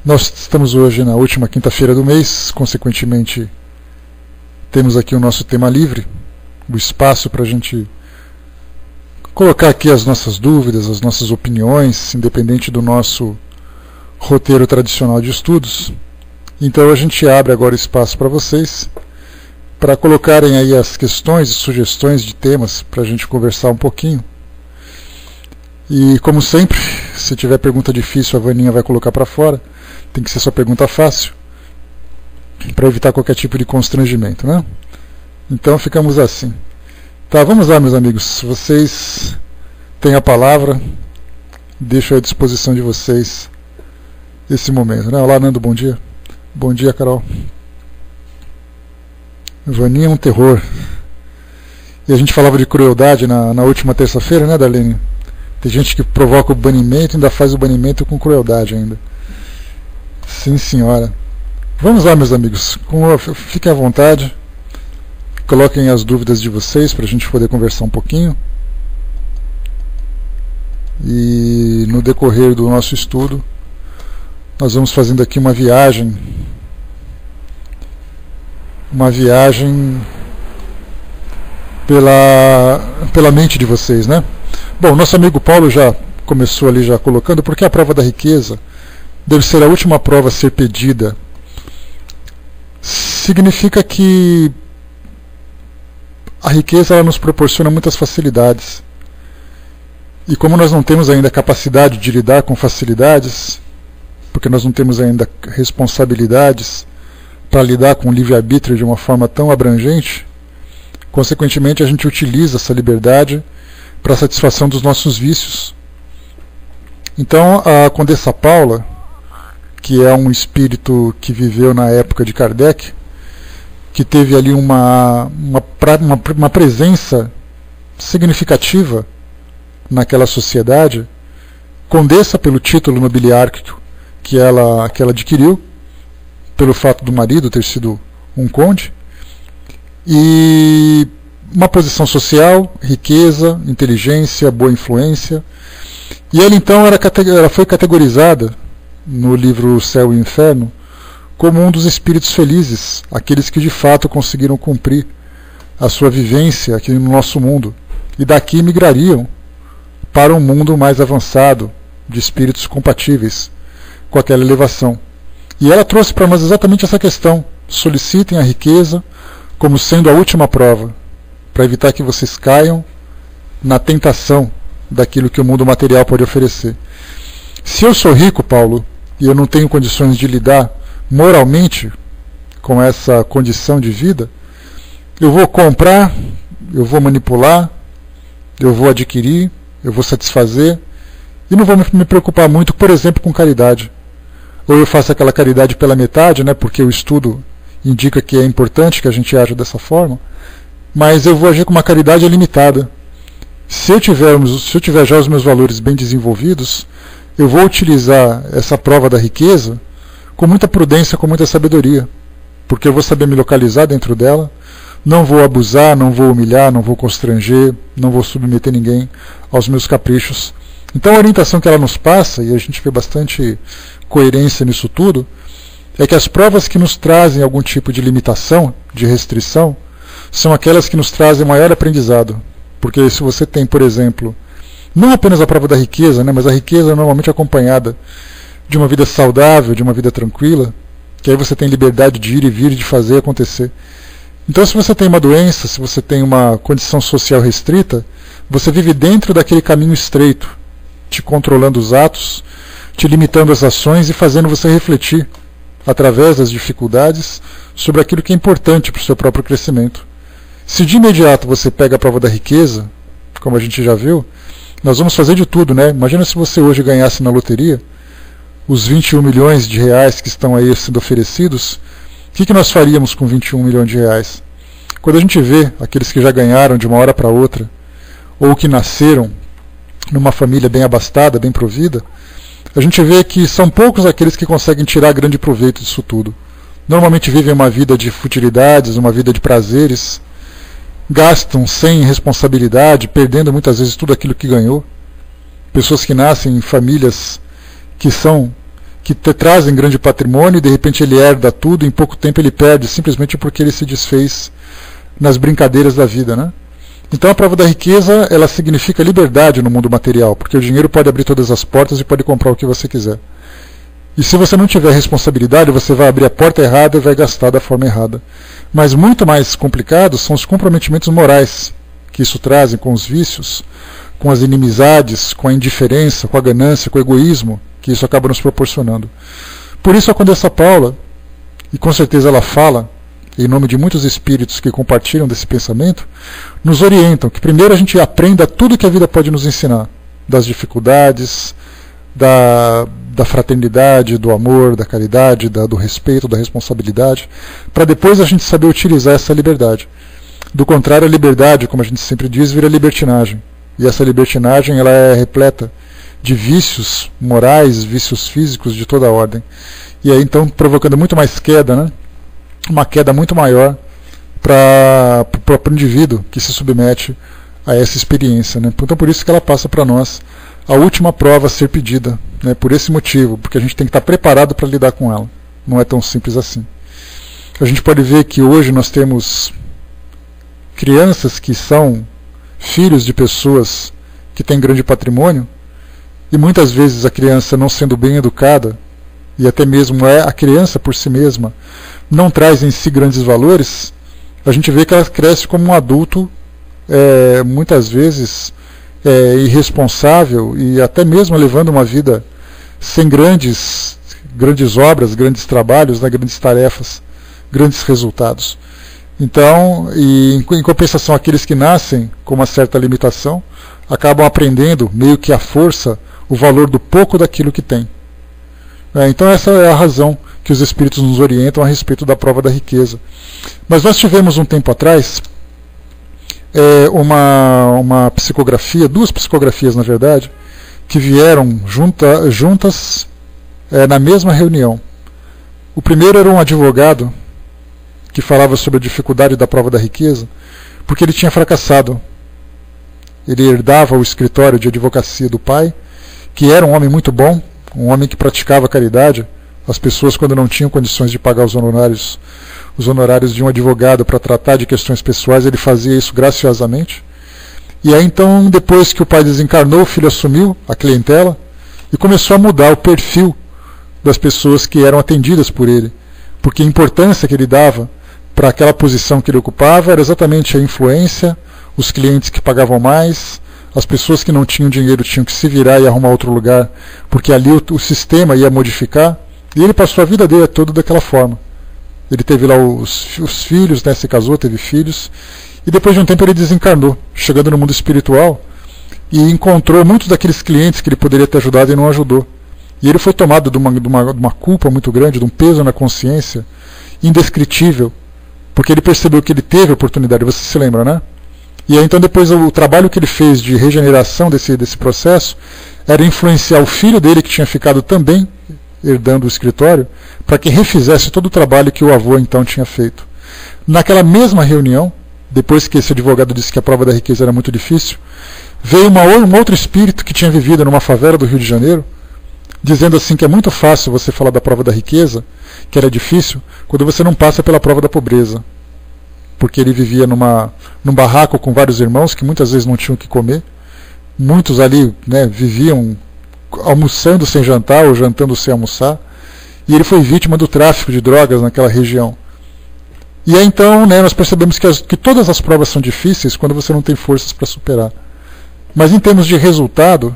Nós estamos hoje na última quinta-feira do mês, consequentemente temos aqui o nosso tema livre, o espaço para a gente colocar aqui as nossas dúvidas, as nossas opiniões, independente do nosso roteiro tradicional de estudos. Então a gente abre agora espaço para vocês, para colocarem aí as questões e sugestões de temas para a gente conversar um pouquinho. E como sempre, se tiver pergunta difícil, a Vaninha vai colocar para fora. Tem que ser só pergunta fácil, para evitar qualquer tipo de constrangimento, né? Então ficamos assim. Tá, vamos lá, meus amigos. Vocês têm a palavra. Deixo à disposição de vocês esse momento, né? Olá, Nando, bom dia. Bom dia, Carol. Vaninha é um terror. E a gente falava de crueldade na última terça-feira, né, Darlene? Tem gente que provoca o banimento e ainda faz o banimento com crueldade ainda. Sim, senhora. Vamos lá, meus amigos. Fiquem à vontade. Coloquem as dúvidas de vocês para a gente poder conversar um pouquinho. E no decorrer do nosso estudo, nós vamos fazendo aqui uma viagem. Uma viagem pela mente de vocês, né? Bom, nosso amigo Paulo já começou ali já colocando, porque a prova da riqueza deve ser a última prova a ser pedida. Significa que a riqueza ela nos proporciona muitas facilidades. E como nós não temos ainda a capacidade de lidar com facilidades, porque nós não temos ainda responsabilidades para lidar com o livre-arbítrio de uma forma tão abrangente, consequentemente a gente utiliza essa liberdade para a satisfação dos nossos vícios. Então a Condessa Paula, que é um espírito que viveu na época de Kardec, que teve ali uma presença significativa naquela sociedade, condessa pelo título nobiliárquico que ela adquiriu, pelo fato do marido ter sido um conde, e uma posição social, riqueza, inteligência, boa influência. E ela então ela foi categorizada no livro Céu e Inferno como um dos espíritos felizes, aqueles que de fato conseguiram cumprir a sua vivência aqui no nosso mundo, e daqui migrariam para um mundo mais avançado, de espíritos compatíveis com aquela elevação. E ela trouxe para nós exatamente essa questão: solicitem a riqueza como sendo a última prova, para evitar que vocês caiam na tentação daquilo que o mundo material pode oferecer. Se eu sou rico, Paulo, e eu não tenho condições de lidar moralmente com essa condição de vida, eu vou comprar, eu vou manipular, eu vou adquirir, eu vou satisfazer, e não vou me preocupar muito, por exemplo, com caridade. Ou eu faço aquela caridade pela metade, né, porque o estudo indica que é importante que a gente aja dessa forma, mas eu vou agir com uma caridade limitada. Se eu tiver já os meus valores bem desenvolvidos, eu vou utilizar essa prova da riqueza com muita prudência, com muita sabedoria, porque eu vou saber me localizar dentro dela, não vou abusar, não vou humilhar, não vou constranger, não vou submeter ninguém aos meus caprichos. Então a orientação que ela nos passa, e a gente vê bastante coerência nisso tudo, é que as provas que nos trazem algum tipo de limitação, de restrição, são aquelas que nos trazem maior aprendizado. Porque se você tem, por exemplo, não apenas a prova da riqueza, né, mas a riqueza normalmente acompanhada de uma vida saudável, de uma vida tranquila, que aí você tem liberdade de ir e vir, de fazer acontecer. Então se você tem uma doença, se você tem uma condição social restrita, você vive dentro daquele caminho estreito, te controlando os atos, te limitando as ações e fazendo você refletir, através das dificuldades, sobre aquilo que é importante para o seu próprio crescimento. Se de imediato você pega a prova da riqueza, como a gente já viu, nós vamos fazer de tudo, né? Imagina se você hoje ganhasse na loteria os 21 milhões de reais que estão aí sendo oferecidos. O que nós faríamos com 21 milhões de reais? Quando a gente vê aqueles que já ganharam de uma hora para outra, ou que nasceram numa família bem abastada, bem provida, a gente vê que são poucos aqueles que conseguem tirar grande proveito disso tudo. Normalmente vivem uma vida de futilidades, uma vida de prazeres, gastam sem responsabilidade, perdendo muitas vezes tudo aquilo que ganhou. Pessoas que nascem em famílias que são que trazem grande patrimônio e de repente ele herda tudo, em pouco tempo ele perde, simplesmente porque ele se desfez nas brincadeiras da vida, né? Então a prova da riqueza, ela significa liberdade no mundo material, porque o dinheiro pode abrir todas as portas e pode comprar o que você quiser. E se você não tiver responsabilidade, você vai abrir a porta errada e vai gastar da forma errada. Mas muito mais complicados são os comprometimentos morais que isso trazem com os vícios, com as inimizades, com a indiferença, com a ganância, com o egoísmo, que isso acaba nos proporcionando. Por isso a Condessa Paula, e com certeza ela fala, em nome de muitos espíritos que compartilham desse pensamento, nos orientam que primeiro a gente aprenda tudo que a vida pode nos ensinar, das dificuldades, da fraternidade, do amor, da caridade, do respeito, da responsabilidade, para depois a gente saber utilizar essa liberdade. Do contrário, a liberdade, como a gente sempre diz, vira libertinagem. E essa libertinagem ela é repleta de vícios morais, vícios físicos de toda a ordem. E aí então provocando muito mais queda, né? Uma queda muito maior para o próprio indivíduo que se submete a essa experiência, né? Então por isso que ela passa para nós a última prova a ser pedida, né? Por esse motivo, porque a gente tem que estar preparado para lidar com ela. Não é tão simples assim. A gente pode ver que hoje nós temos crianças que são filhos de pessoas que têm grande patrimônio, e muitas vezes a criança não sendo bem educada, e até mesmo a criança por si mesma, não traz em si grandes valores, a gente vê que ela cresce como um adulto, muitas vezes irresponsável, e até mesmo levando uma vida sem grandes obras, grandes trabalhos, né, grandes tarefas, grandes resultados. Então, em compensação, aqueles que nascem com uma certa limitação, acabam aprendendo, meio que à força, o valor do pouco daquilo que tem. Então essa é a razão que os espíritos nos orientam a respeito da prova da riqueza. Mas nós tivemos um tempo atrás uma psicografia, duas psicografias na verdade, que vieram juntas na mesma reunião. O primeiro era um advogado que falava sobre a dificuldade da prova da riqueza, porque ele tinha fracassado. Ele herdava o escritório de advocacia do pai, que era um homem muito bom, um homem que praticava caridade. As pessoas, quando não tinham condições de pagar os honorários de um advogado para tratar de questões pessoais, ele fazia isso graciosamente. E aí então, depois que o pai desencarnou, o filho assumiu a clientela e começou a mudar o perfil das pessoas que eram atendidas por ele, porque a importância que ele dava para aquela posição que ele ocupava era exatamente a influência, os clientes que pagavam mais, as pessoas que não tinham dinheiro tinham que se virar e arrumar outro lugar, porque ali o sistema ia modificar, e ele passou a vida dele toda daquela forma. Ele teve lá os filhos, né, se casou, teve filhos, e depois de um tempo ele desencarnou, chegando no mundo espiritual, e encontrou muitos daqueles clientes que ele poderia ter ajudado e não ajudou. E ele foi tomado de uma culpa muito grande, de um peso na consciência indescritível, porque ele percebeu que ele teve a oportunidade, você se lembra, né? E aí, então depois o trabalho que ele fez de regeneração desse processo era influenciar o filho dele, que tinha ficado também herdando o escritório, para que refizesse todo o trabalho que o avô então tinha feito. Naquela mesma reunião, depois que esse advogado disse que a prova da riqueza era muito difícil, veio um outro espírito que tinha vivido numa favela do Rio de Janeiro, dizendo assim que é muito fácil você falar da prova da riqueza, que era difícil, quando você não passa pela prova da pobreza. Porque ele vivia num barraco com vários irmãos que muitas vezes não tinham o que comer. Muitos ali, né, viviam almoçando sem jantar ou jantando sem almoçar. E ele foi vítima do tráfico de drogas naquela região. E aí então, né, nós percebemos que todas as provas são difíceis quando você não tem forças para superar. Mas em termos de resultado,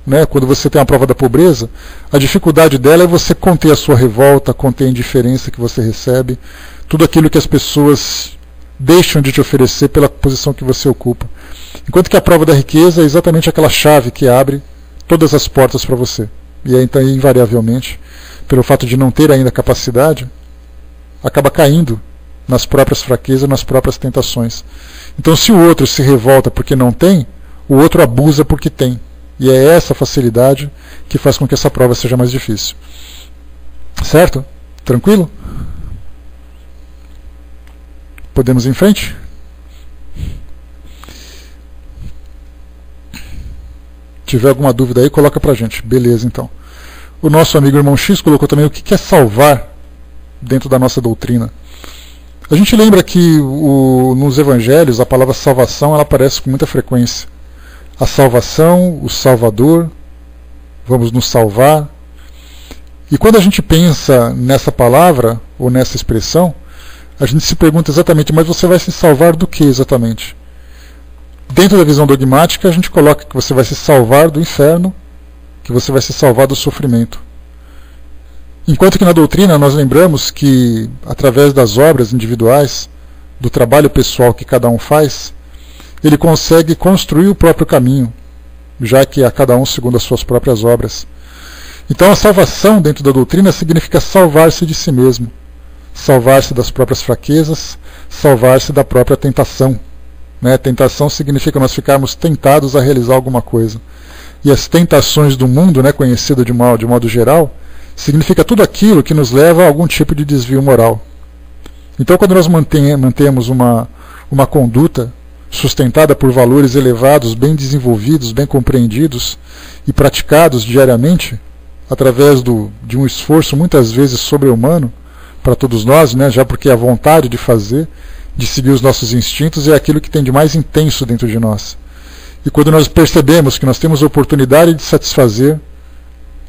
né, quando você tem a prova da pobreza, a dificuldade dela é você conter a sua revolta, conter a indiferença que você recebe, tudo aquilo que as pessoas deixam de te oferecer pela posição que você ocupa. Enquanto que a prova da riqueza é exatamente aquela chave que abre todas as portas para você. E aí, então, invariavelmente, pelo fato de não ter ainda capacidade, acaba caindo nas próprias fraquezas, nas próprias tentações. Então, se o outro se revolta porque não tem, o outro abusa porque tem. E é essa facilidade que faz com que essa prova seja mais difícil. Certo? Tranquilo? Podemos ir em frente? Tiver alguma dúvida aí, coloca pra gente. Beleza, então. o nosso amigo irmão X colocou também o que é salvar dentro da nossa doutrina. A gente lembra que nos evangelhos a palavra salvação ela aparece com muita frequência. A salvação, o Salvador, vamos nos salvar. E quando a gente pensa nessa palavra ou nessa expressão, a gente se pergunta exatamente, mas você vai se salvar do que exatamente? Dentro da visão dogmática a gente coloca que você vai se salvar do inferno, que você vai se salvar do sofrimento. Enquanto que na doutrina nós lembramos que, através das obras individuais, do trabalho pessoal que cada um faz, ele consegue construir o próprio caminho, já que a cada um segundo as suas próprias obras. Então a salvação dentro da doutrina significa salvar-se de si mesmo, salvar-se das próprias fraquezas, salvar-se da própria tentação. Tentação significa nós ficarmos tentados a realizar alguma coisa. E as tentações do mundo, conhecido de modo geral, significa tudo aquilo que nos leva a algum tipo de desvio moral. Então, quando nós mantemos uma conduta sustentada por valores elevados, bem desenvolvidos, bem compreendidos e praticados diariamente, através de um esforço muitas vezes sobre-humano para todos nós, já porque a vontade de fazer, de seguir os nossos instintos é aquilo que tem de mais intenso dentro de nós. E quando nós percebemos que nós temos a oportunidade de satisfazer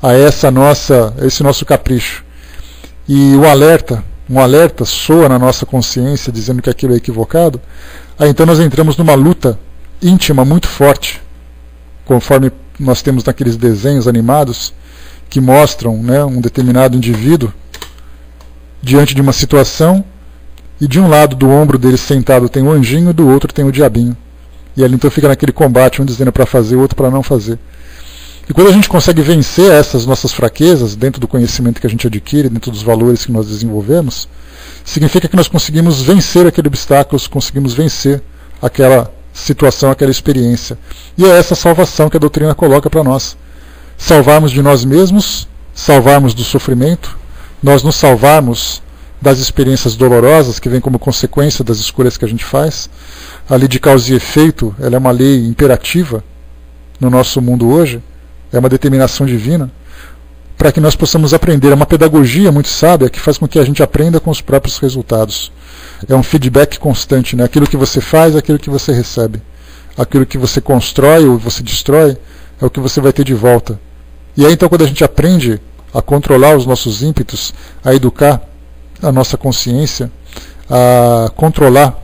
a esse nosso capricho, e um alerta soa na nossa consciência dizendo que aquilo é equivocado, aí então nós entramos numa luta íntima muito forte, conforme nós temos naqueles desenhos animados que mostram um determinado indivíduo diante de uma situação, e de um lado do ombro dele sentado tem o anjinho e do outro tem o diabinho. E ali então fica naquele combate, um dizendo para fazer, o outro para não fazer. E quando a gente consegue vencer essas nossas fraquezas, dentro do conhecimento que a gente adquire, dentro dos valores que nós desenvolvemos, significa que nós conseguimos vencer aquele obstáculo, conseguimos vencer aquela situação, aquela experiência. E é essa salvação que a doutrina coloca para nós. Salvarmos de nós mesmos, salvarmos do sofrimento, nós nos salvarmos das experiências dolorosas que vêm como consequência das escolhas que a gente faz. A lei de causa e efeito, ela é uma lei imperativa no nosso mundo hoje, é uma determinação divina, para que nós possamos aprender. É uma pedagogia muito sábia que faz com que a gente aprenda com os próprios resultados. É um feedback constante, aquilo que você faz, aquilo que você recebe. Aquilo que você constrói ou você destrói, é o que você vai ter de volta. E aí então quando a gente aprende a controlar os nossos ímpetos, a educar a nossa consciência, a controlar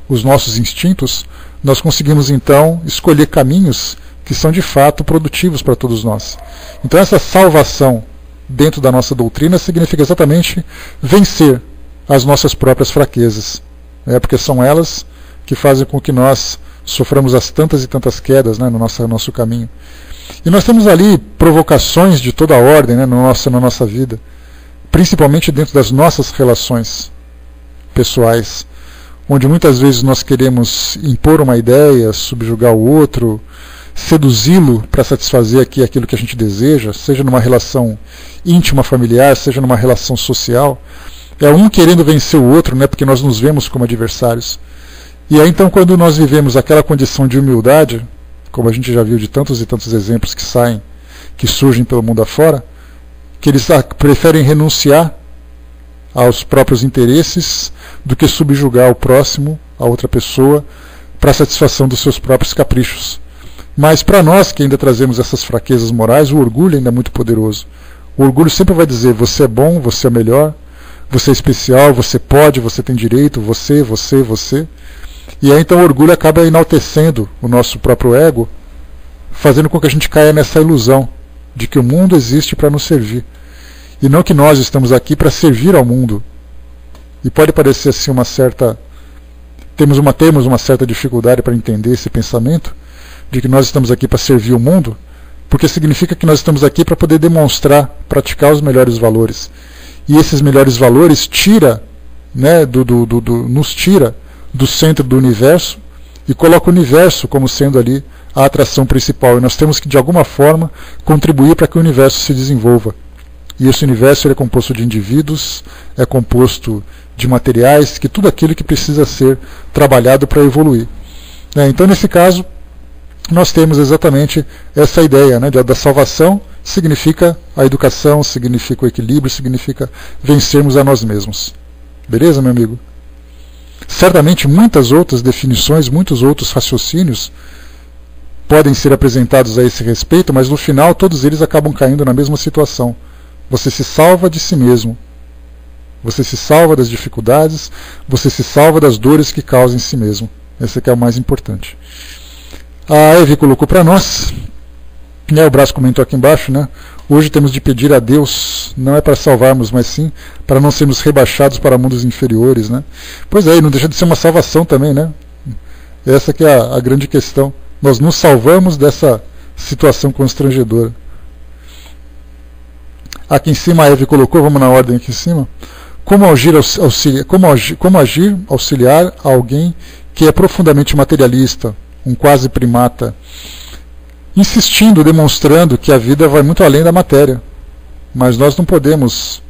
os nossos instintos, nós conseguimos então escolher caminhos que são de fato produtivos para todos nós. Então essa salvação dentro da nossa doutrina significa exatamente vencer as nossas próprias fraquezas, porque são elas que fazem com que nós soframos as tantas e tantas quedas no nosso caminho. E nós temos ali provocações de toda a ordem na nossa vida, principalmente dentro das nossas relações pessoais, onde muitas vezes nós queremos impor uma ideia, subjugar o outro, seduzi-lo para satisfazer aquilo que a gente deseja, seja numa relação íntima, familiar, seja numa relação social. É um querendo vencer o outro, porque nós nos vemos como adversários. E aí então quando nós vivemos aquela condição de humildade, como a gente já viu de tantos e tantos exemplos que surgem pelo mundo afora, que eles preferem renunciar aos próprios interesses do que subjugar o próximo, a outra pessoa, para a satisfação dos seus próprios caprichos. Mas para nós que ainda trazemos essas fraquezas morais, o orgulho ainda é muito poderoso. O orgulho sempre vai dizer, você é bom, você é melhor, você é especial, você pode, você tem direito, você. E aí então o orgulho acaba enaltecendo o nosso próprio ego, fazendo com que a gente caia nessa ilusão de que o mundo existe para nos servir. E não que nós estamos aqui para servir ao mundo. E pode parecer assim temos uma certa dificuldade para entender esse pensamento, de que nós estamos aqui para servir o mundo, porque significa que nós estamos aqui para poder demonstrar, praticar os melhores valores. E esses melhores valores nos tira do centro do universo e coloca o universo como sendo ali a atração principal. E nós temos que, de alguma forma, contribuir para que o universo se desenvolva. E esse universo é composto de indivíduos, é composto de materiais, tudo aquilo que precisa ser trabalhado para evoluir. Então, nesse caso, nós temos exatamente essa ideia da salvação significa a educação, significa o equilíbrio, significa vencermos a nós mesmos. Beleza, meu amigo? Certamente muitas outras definições, muitos outros raciocínios podem ser apresentados a esse respeito, mas no final todos eles acabam caindo na mesma situação. Você se salva de si mesmo. Você se salva das dificuldades, você se salva das dores que causa em si mesmo. Esse aqui é o mais importante. A Eve colocou para nós, né, o Brás comentou aqui embaixo, né, hoje temos de pedir a Deus, não é para salvarmos, mas sim para não sermos rebaixados para mundos inferiores. Né? Pois é, e não deixa de ser uma salvação também. Né? Essa que é a grande questão. Nós nos salvamos dessa situação constrangedora. Aqui em cima a Eve colocou, vamos na ordem aqui em cima, como agir, auxiliar alguém que é profundamente materialista, um quase primata, insistindo, demonstrando que a vida vai muito além da matéria. Mas nós não podemos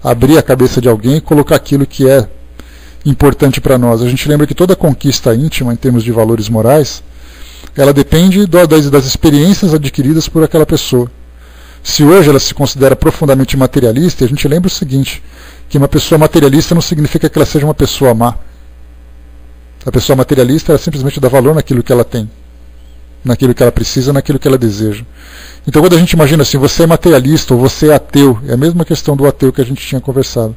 abrir a cabeça de alguém e colocar aquilo que é importante para nós. A gente lembra que toda conquista íntima, em termos de valores morais, ela depende das experiências adquiridas por aquela pessoa. Se hoje ela se considera profundamente materialista, a gente lembra o seguinte, que uma pessoa materialista não significa que ela seja uma pessoa má. A pessoa materialista ela simplesmente dá valor naquilo que ela tem, naquilo que ela precisa, naquilo que ela deseja. Então quando a gente imagina assim, você é materialista ou você é ateu, é a mesma questão do ateu que a gente tinha conversado.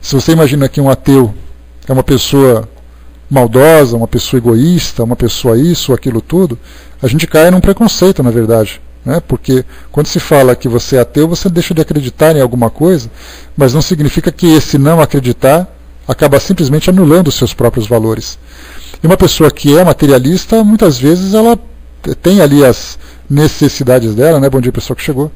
Se você imagina que um ateu é uma pessoa maldosa, uma pessoa egoísta, uma pessoa isso, aquilo tudo, a gente cai num preconceito, na verdade. Né? Porque quando se fala que você é ateu, você deixa de acreditar em alguma coisa, mas não significa que esse não acreditar acaba simplesmente anulando os seus próprios valores. E uma pessoa que é materialista, muitas vezes ela tem ali as necessidades dela, né? Bom dia, pessoal que chegou.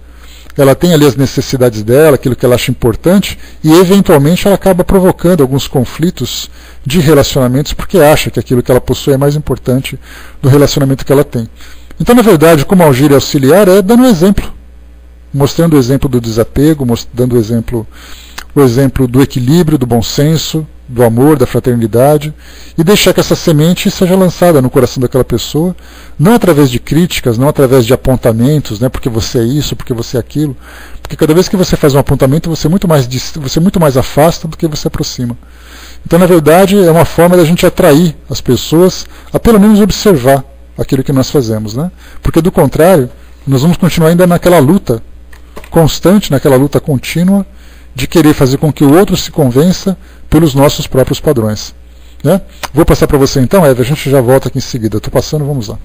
Ela tem ali as necessidades dela, aquilo que ela acha importante, e eventualmente ela acaba provocando alguns conflitos de relacionamentos, porque acha que aquilo que ela possui é mais importante do relacionamento que ela tem. Então, na verdade, como agir e auxiliar é dando um exemplo, mostrando o exemplo do desapego, dando o exemplo do equilíbrio, do bom senso, do amor, da fraternidade, e deixar que essa semente seja lançada no coração daquela pessoa, não através de críticas, não através de apontamentos, né, porque você é isso, porque você é aquilo, porque cada vez que você faz um apontamento, você muito mais afasta do que você aproxima. Então, na verdade, é uma forma da gente atrair as pessoas a pelo menos observar aquilo que nós fazemos, né? Porque do contrário, nós vamos continuar ainda naquela luta constante, naquela luta contínua de querer fazer com que o outro se convença pelos nossos próprios padrões. Né? Vou passar para você então, Eva, a gente já volta aqui em seguida. Estou passando, vamos lá.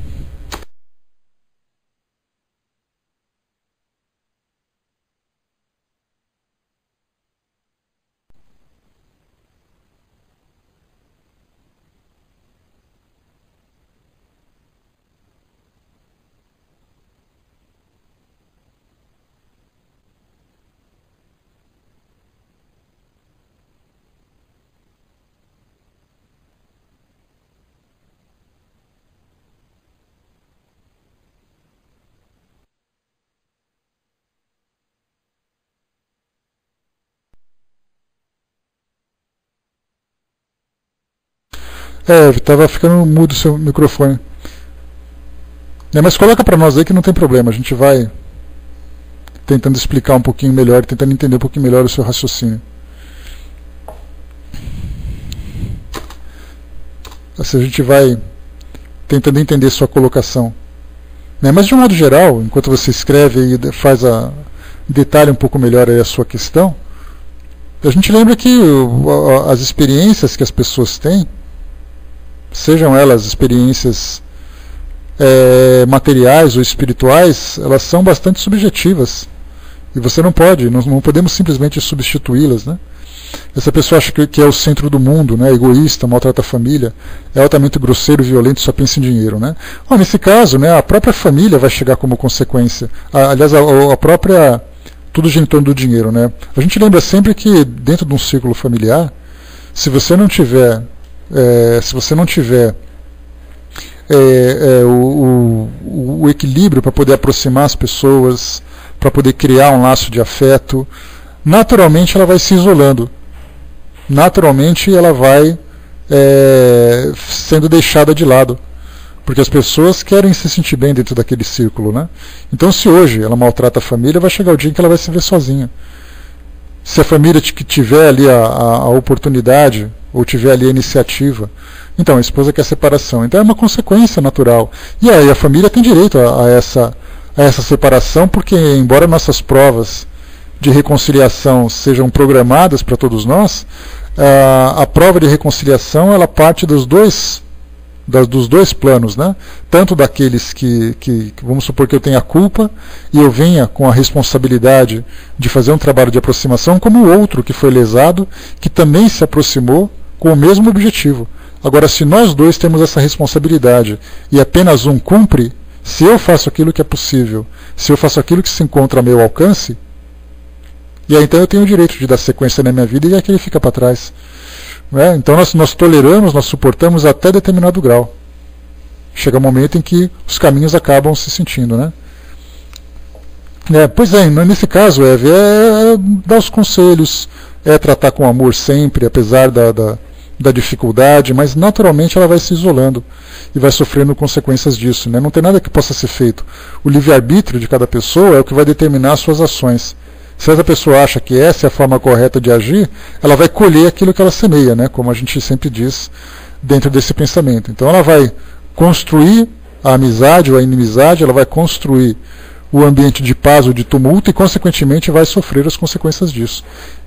Estava ficando mudo o seu microfone. Mas coloca para nós aí que não tem problema. A gente vai tentando explicar um pouquinho melhor, tentando entender um pouquinho melhor o seu raciocínio. Assim, a gente vai tentando entender sua colocação. Mas de um modo geral, enquanto você escreve e detalha um pouco melhor aí a sua questão, a gente lembra que as experiências que as pessoas têm, sejam elas experiências materiais ou espirituais, elas são bastante subjetivas. E você não podemos simplesmente substituí-las. Né? Essa pessoa acha que é o centro do mundo, né? Egoísta, maltrata a família, é altamente grosseiro, violento, só pensa em dinheiro. Né? Nesse caso, né, a própria família vai chegar como consequência. Aliás, a própria... tudo gira em torno do dinheiro. Né? A gente lembra sempre que dentro de um círculo familiar, se você não tiver o equilíbrio para poder aproximar as pessoas, para poder criar um laço de afeto, naturalmente ela vai se isolando. Naturalmente ela vai sendo deixada de lado. Porque as pessoas querem se sentir bem dentro daquele círculo, né? Então, se hoje ela maltrata a família, vai chegar o dia em que ela vai se ver sozinha. Se a família que tiver ali a oportunidade, ou tiver ali a iniciativa, então a esposa quer separação. Então é uma consequência natural. E aí a família tem direito a essa separação, porque embora nossas provas de reconciliação sejam programadas para todos nós, a prova de reconciliação ela parte dos dois planos, né? Tanto daqueles que vamos supor que eu tenha culpa e eu venha com a responsabilidade de fazer um trabalho de aproximação, como o outro que foi lesado, que também se aproximou com o mesmo objetivo. Agora, se nós dois temos essa responsabilidade e apenas um cumpre, se eu faço aquilo que é possível, se eu faço aquilo que se encontra a meu alcance, e aí então eu tenho o direito de dar sequência na minha vida e aquele fica para trás. Então nós toleramos, nós suportamos até determinado grau. Chega um momento em que os caminhos acabam se sentindo, né? Pois é, nesse caso, Eve, é dar os conselhos, é tratar com amor sempre, apesar da dificuldade, mas naturalmente ela vai se isolando e vai sofrendo consequências disso, né? Não tem nada que possa ser feito. O livre-arbítrio de cada pessoa é o que vai determinar as suas ações. Se essa pessoa acha que essa é a forma correta de agir, ela vai colher aquilo que ela semeia, né? Como a gente sempre diz dentro desse pensamento. Então ela vai construir a amizade ou a inimizade, ela vai construir o ambiente de paz ou de tumulto e, consequentemente, vai sofrer as consequências disso.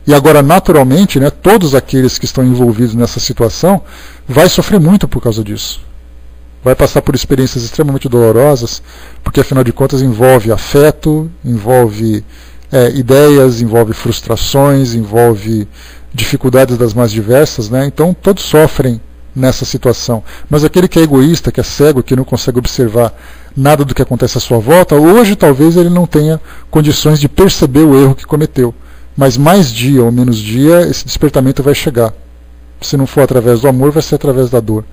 E agora, naturalmente, né, todos aqueles que estão envolvidos nessa situação vai sofrer muito por causa disso. Vai passar por experiências extremamente dolorosas, porque, afinal de contas, envolve afeto, envolve ideias, envolve frustrações, envolve dificuldades das mais diversas, né? Então todos sofrem nessa situação. Mas aquele que é egoísta, que é cego, que não consegue observar nada do que acontece à sua volta, hoje talvez ele não tenha condições de perceber o erro que cometeu. Mas mais dia ou menos dia, esse despertamento vai chegar. Se não for através do amor, vai ser através da dor.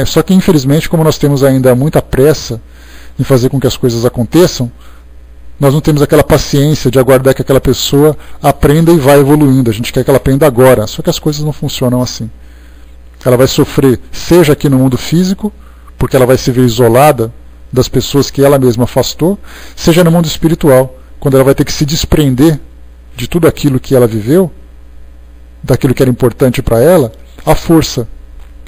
Só que, infelizmente, como nós temos ainda muita pressa em fazer com que as coisas aconteçam, nós não temos aquela paciência de aguardar que aquela pessoa aprenda e vá evoluindo. A gente quer que ela aprenda agora, só que as coisas não funcionam assim. Ela vai sofrer, seja aqui no mundo físico, porque ela vai se ver isolada das pessoas que ela mesma afastou, seja no mundo espiritual, quando ela vai ter que se desprender de tudo aquilo que ela viveu, daquilo que era importante para ela, à força.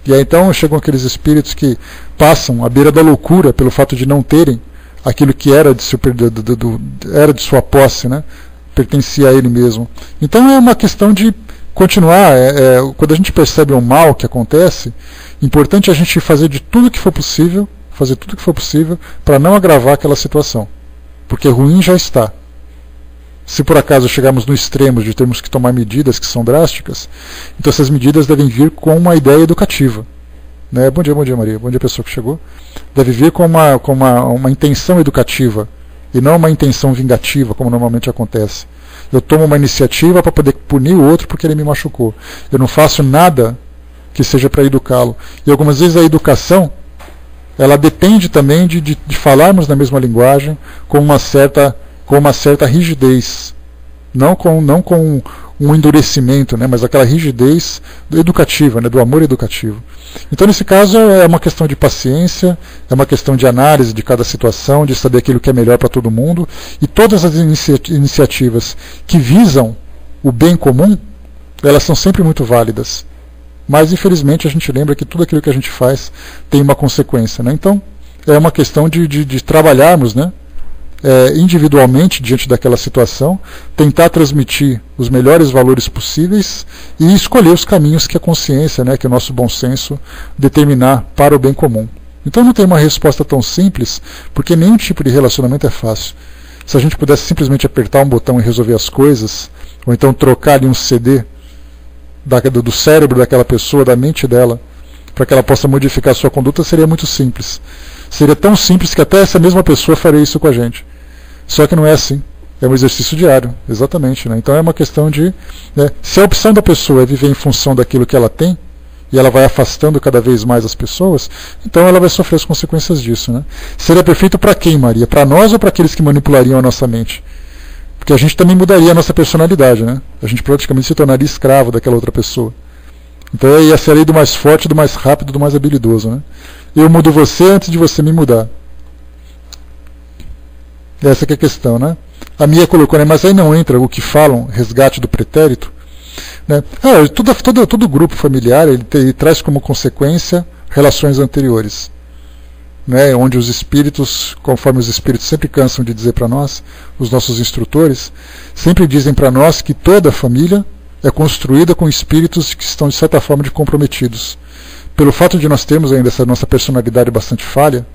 E aí então chegam aqueles espíritos que passam à beira da loucura pelo fato de não terem aquilo que era de sua posse, né? Pertencia a ele mesmo. Então é uma questão de continuar. Quando a gente percebe o mal que acontece, é importante a gente fazer tudo que for possível para não agravar aquela situação. Porque ruim já está. Se por acaso chegarmos no extremo de termos que tomar medidas que são drásticas, então essas medidas devem vir com uma ideia educativa. Bom dia, Maria. Bom dia, pessoa que chegou. Deve vir com uma intenção educativa e não uma intenção vingativa, como normalmente acontece. Eu tomo uma iniciativa para poder punir o outro porque ele me machucou. Eu não faço nada que seja para educá-lo. E algumas vezes a educação, ela depende também de falarmos na mesma linguagem, com uma certa rigidez. Não com um endurecimento, né, mas aquela rigidez educativa, né, do amor educativo. Então, nesse caso, é uma questão de paciência, é uma questão de análise de cada situação, de saber aquilo que é melhor para todo mundo, e todas as iniciativas que visam o bem comum, elas são sempre muito válidas. Mas, infelizmente, a gente lembra que tudo aquilo que a gente faz tem uma consequência, né? Então, é uma questão de trabalharmos, né, individualmente diante daquela situação, tentar transmitir os melhores valores possíveis e escolher os caminhos que a consciência, né, que o nosso bom senso determinar para o bem comum. Então não tem uma resposta tão simples, porque nenhum tipo de relacionamento é fácil. Se a gente pudesse simplesmente apertar um botão e resolver as coisas, ou então trocar ali um CD do cérebro daquela pessoa, da mente dela, para que ela possa modificar a sua conduta, seria muito simples. Seria tão simples que até essa mesma pessoa faria isso com a gente. Só que não é assim. É um exercício diário, exatamente. Né? Então é uma questão de... se a opção da pessoa é viver em função daquilo que ela tem, e ela vai afastando cada vez mais as pessoas, então ela vai sofrer as consequências disso. Né? Seria perfeito para quem, Maria? Para nós ou para aqueles que manipulariam a nossa mente? Porque a gente também mudaria a nossa personalidade. Né? A gente praticamente se tornaria escravo daquela outra pessoa. Então ia ser a lei do mais forte, do mais rápido, do mais habilidoso. Né? eu mudo você antes de você me mudar. Essa que é a questão, né? A Mia colocou, né? Mas aí não entra o que falam, resgate do pretérito. Né? Todo grupo familiar ele traz como consequência relações anteriores. Né, onde os espíritos, conforme os espíritos sempre cansam de dizer para nós, os nossos instrutores, sempre dizem para nós que toda a família é construída com espíritos que estão de certa forma comprometidos. Pelo fato de nós termos ainda essa nossa personalidade bastante falha,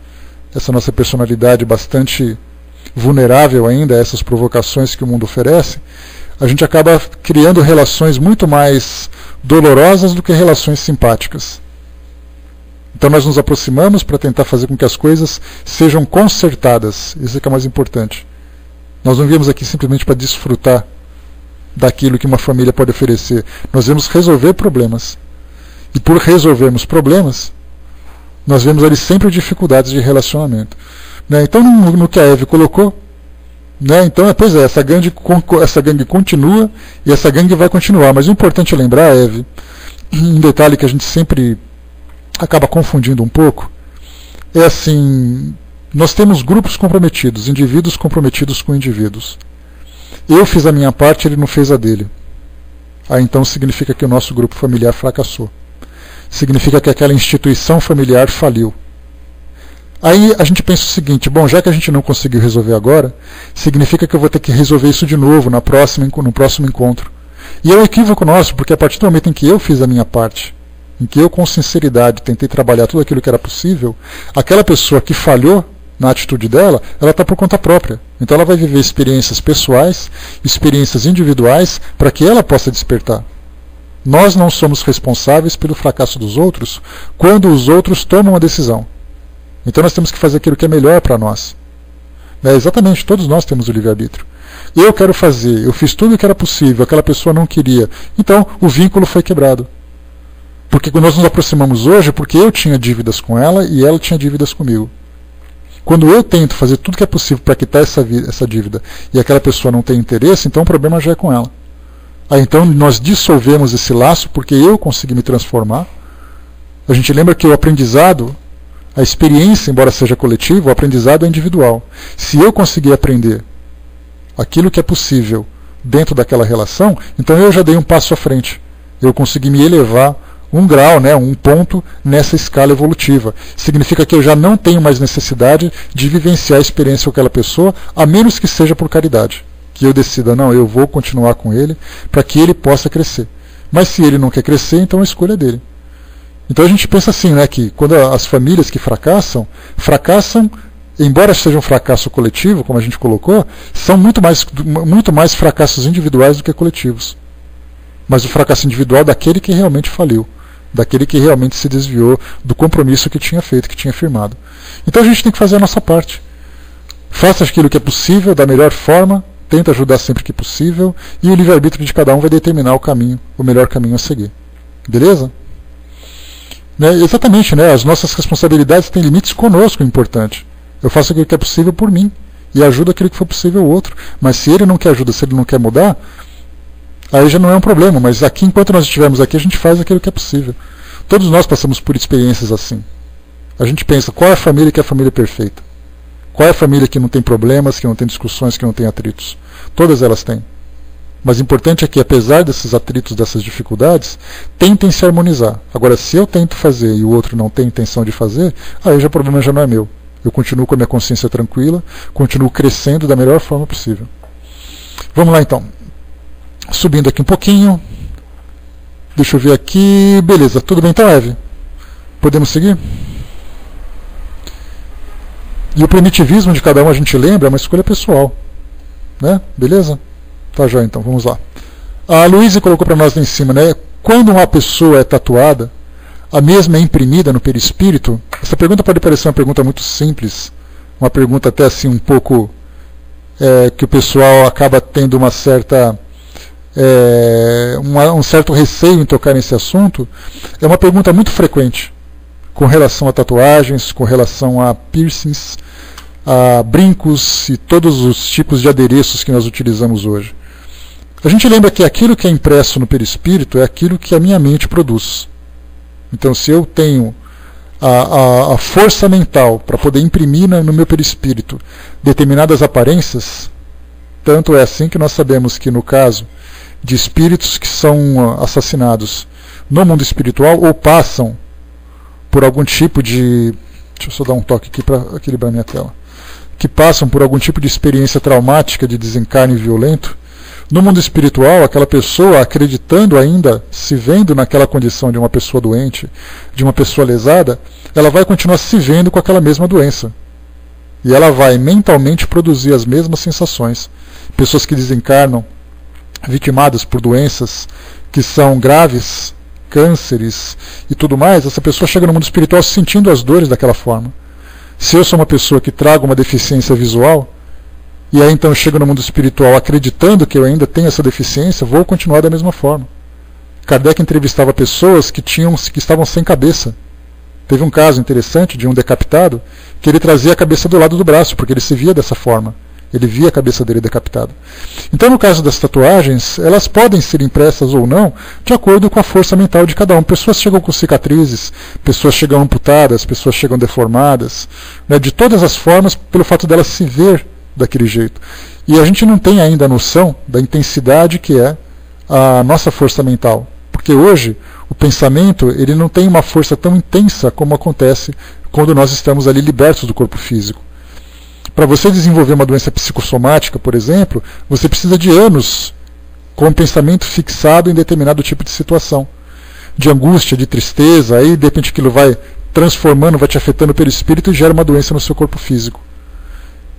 essa nossa personalidade bastante vulnerável ainda a essas provocações que o mundo oferece, a gente acaba criando relações muito mais dolorosas do que relações simpáticas. Então nós nos aproximamos para tentar fazer com que as coisas sejam consertadas. Isso é que é mais importante. Nós não viemos aqui simplesmente para desfrutar daquilo que uma família pode oferecer. Nós viemos resolver problemas. E por resolvermos problemas, nós vemos ali sempre dificuldades de relacionamento. Né? Então no que a Eve colocou, né? Então, pois é, essa gangue continua e essa gangue vai continuar. Mas o importante é lembrar, Eve, um detalhe que a gente sempre acaba confundindo um pouco, é assim, nós temos grupos comprometidos, indivíduos comprometidos com indivíduos. Eu fiz a minha parte, ele não fez a dele. Então significa que o nosso grupo familiar fracassou. Significa que aquela instituição familiar faliu. Aí a gente pensa o seguinte, bom, já que a gente não conseguiu resolver agora, significa que eu vou ter que resolver isso de novo no próximo encontro. E é um equívoco nosso, porque a partir do momento em que eu fiz a minha parte, em que eu com sinceridade tentei trabalhar tudo aquilo que era possível, aquela pessoa que falhou na atitude dela, ela está por conta própria. Então ela vai viver experiências pessoais, experiências individuais, para que ela possa despertar. Nós não somos responsáveis pelo fracasso dos outros quando os outros tomam uma decisão. Então nós temos que fazer aquilo que é melhor para nós. Exatamente, todos nós temos o livre-arbítrio. Eu quero fazer, eu fiz tudo o que era possível, aquela pessoa não queria. Então o vínculo foi quebrado. Porque nós nos aproximamos hoje porque eu tinha dívidas com ela e ela tinha dívidas comigo. Quando eu tento fazer tudo que é possível para quitar essa dívida e aquela pessoa não tem interesse, então o problema já é com ela. Então nós dissolvemos esse laço porque eu consegui me transformar. A gente lembra que o aprendizado, a experiência, embora seja coletiva, o aprendizado é individual. Se eu conseguir aprender aquilo que é possível dentro daquela relação, então eu já dei um passo à frente. Eu consegui me elevar um grau, né, um ponto nessa escala evolutiva. Significa que eu já não tenho mais necessidade de vivenciar a experiência com aquela pessoa, a menos que seja por caridade. Que eu decida, não, eu vou continuar com ele para que ele possa crescer. Mas se ele não quer crescer, então a escolha é dele. Então a gente pensa assim, né, que quando as famílias que fracassam, embora seja um fracasso coletivo, como a gente colocou, são muito mais fracassos individuais do que coletivos. Mas o fracasso individual daquele que realmente faliu, daquele que realmente se desviou do compromisso que tinha feito, que tinha firmado. Então a gente tem que fazer a nossa parte. Faça aquilo que é possível, da melhor forma, tenta ajudar sempre que possível, e o livre-arbítrio de cada um vai determinar o caminho, o melhor caminho a seguir. Beleza? Exatamente, né? As nossas responsabilidades têm limites conosco, é importante. Eu faço aquilo que é possível por mim, e ajudo aquilo que for possível o outro. Mas se ele não quer ajuda, se ele não quer mudar, aí já não é um problema, mas aqui, enquanto nós estivermos aqui, a gente faz aquilo que é possível. Todos nós passamos por experiências assim. A gente pensa, qual é a família que é a família perfeita? Qual é a família que não tem problemas, que não tem discussões, que não tem atritos? Todas elas têm. Mas o importante é que, apesar desses atritos, dessas dificuldades, tentem se harmonizar. Agora, se eu tento fazer e o outro não tem intenção de fazer, aí o problema já não é meu. Eu continuo com a minha consciência tranquila, continuo crescendo da melhor forma possível. Vamos lá, então. Subindo aqui um pouquinho. Deixa eu ver aqui. Beleza, tudo bem então, Eve? Podemos seguir? E o primitivismo de cada um, a gente lembra, é uma escolha pessoal. Né? Beleza? Tá já, então, vamos lá. A Luísa colocou para nós lá em cima, né? Quando uma pessoa é tatuada, a mesma é imprimida no perispírito? Essa pergunta pode parecer uma pergunta muito simples, uma pergunta até assim um pouco que o pessoal acaba tendo uma certa um certo receio em tocar nesse assunto. É uma pergunta muito frequente com relação a tatuagens, com relação a piercings, a brincos e todos os tipos de adereços que nós utilizamos hoje. A gente lembra que aquilo que é impresso no perispírito é aquilo que a minha mente produz. Então, se eu tenho a força mental para poder imprimir no meu perispírito determinadas aparências, tanto é assim que nós sabemos que no caso de espíritos que são assassinados no mundo espiritual ou passam por algum tipo de... Deixa eu só dar um toque aqui para equilibrar minha tela. Que passam por algum tipo de experiência traumática de desencarne violento, no mundo espiritual, aquela pessoa acreditando ainda, se vendo naquela condição de uma pessoa doente, de uma pessoa lesada, ela vai continuar se vendo com aquela mesma doença. E ela vai mentalmente produzir as mesmas sensações. Pessoas que desencarnam, vitimadas por doenças que são graves, cânceres e tudo mais, essa pessoa chega no mundo espiritual sentindo as dores daquela forma. Se eu sou uma pessoa que trago uma deficiência visual, e aí então eu chego no mundo espiritual acreditando que eu ainda tenho essa deficiência, vou continuar da mesma forma. Kardec entrevistava pessoas que estavam sem cabeça. Teve um caso interessante de um decapitado, que ele trazia a cabeça do lado do braço, porque ele se via dessa forma. Ele via a cabeça dele decapitada. Então, no caso das tatuagens, elas podem ser impressas ou não, de acordo com a força mental de cada um. Pessoas chegam com cicatrizes, pessoas chegam amputadas, pessoas chegam deformadas, né, de todas as formas, pelo fato delas se ver daquele jeito. E a gente não tem ainda a noção da intensidade que é a nossa força mental. Porque hoje, o pensamento ele não tem uma força tão intensa como acontece quando nós estamos ali libertos do corpo físico. Para você desenvolver uma doença psicossomática, por exemplo, você precisa de anos com o pensamento fixado em determinado tipo de situação. De angústia, de tristeza, aí de repente aquilo vai transformando, vai te afetando pelo espírito e gera uma doença no seu corpo físico.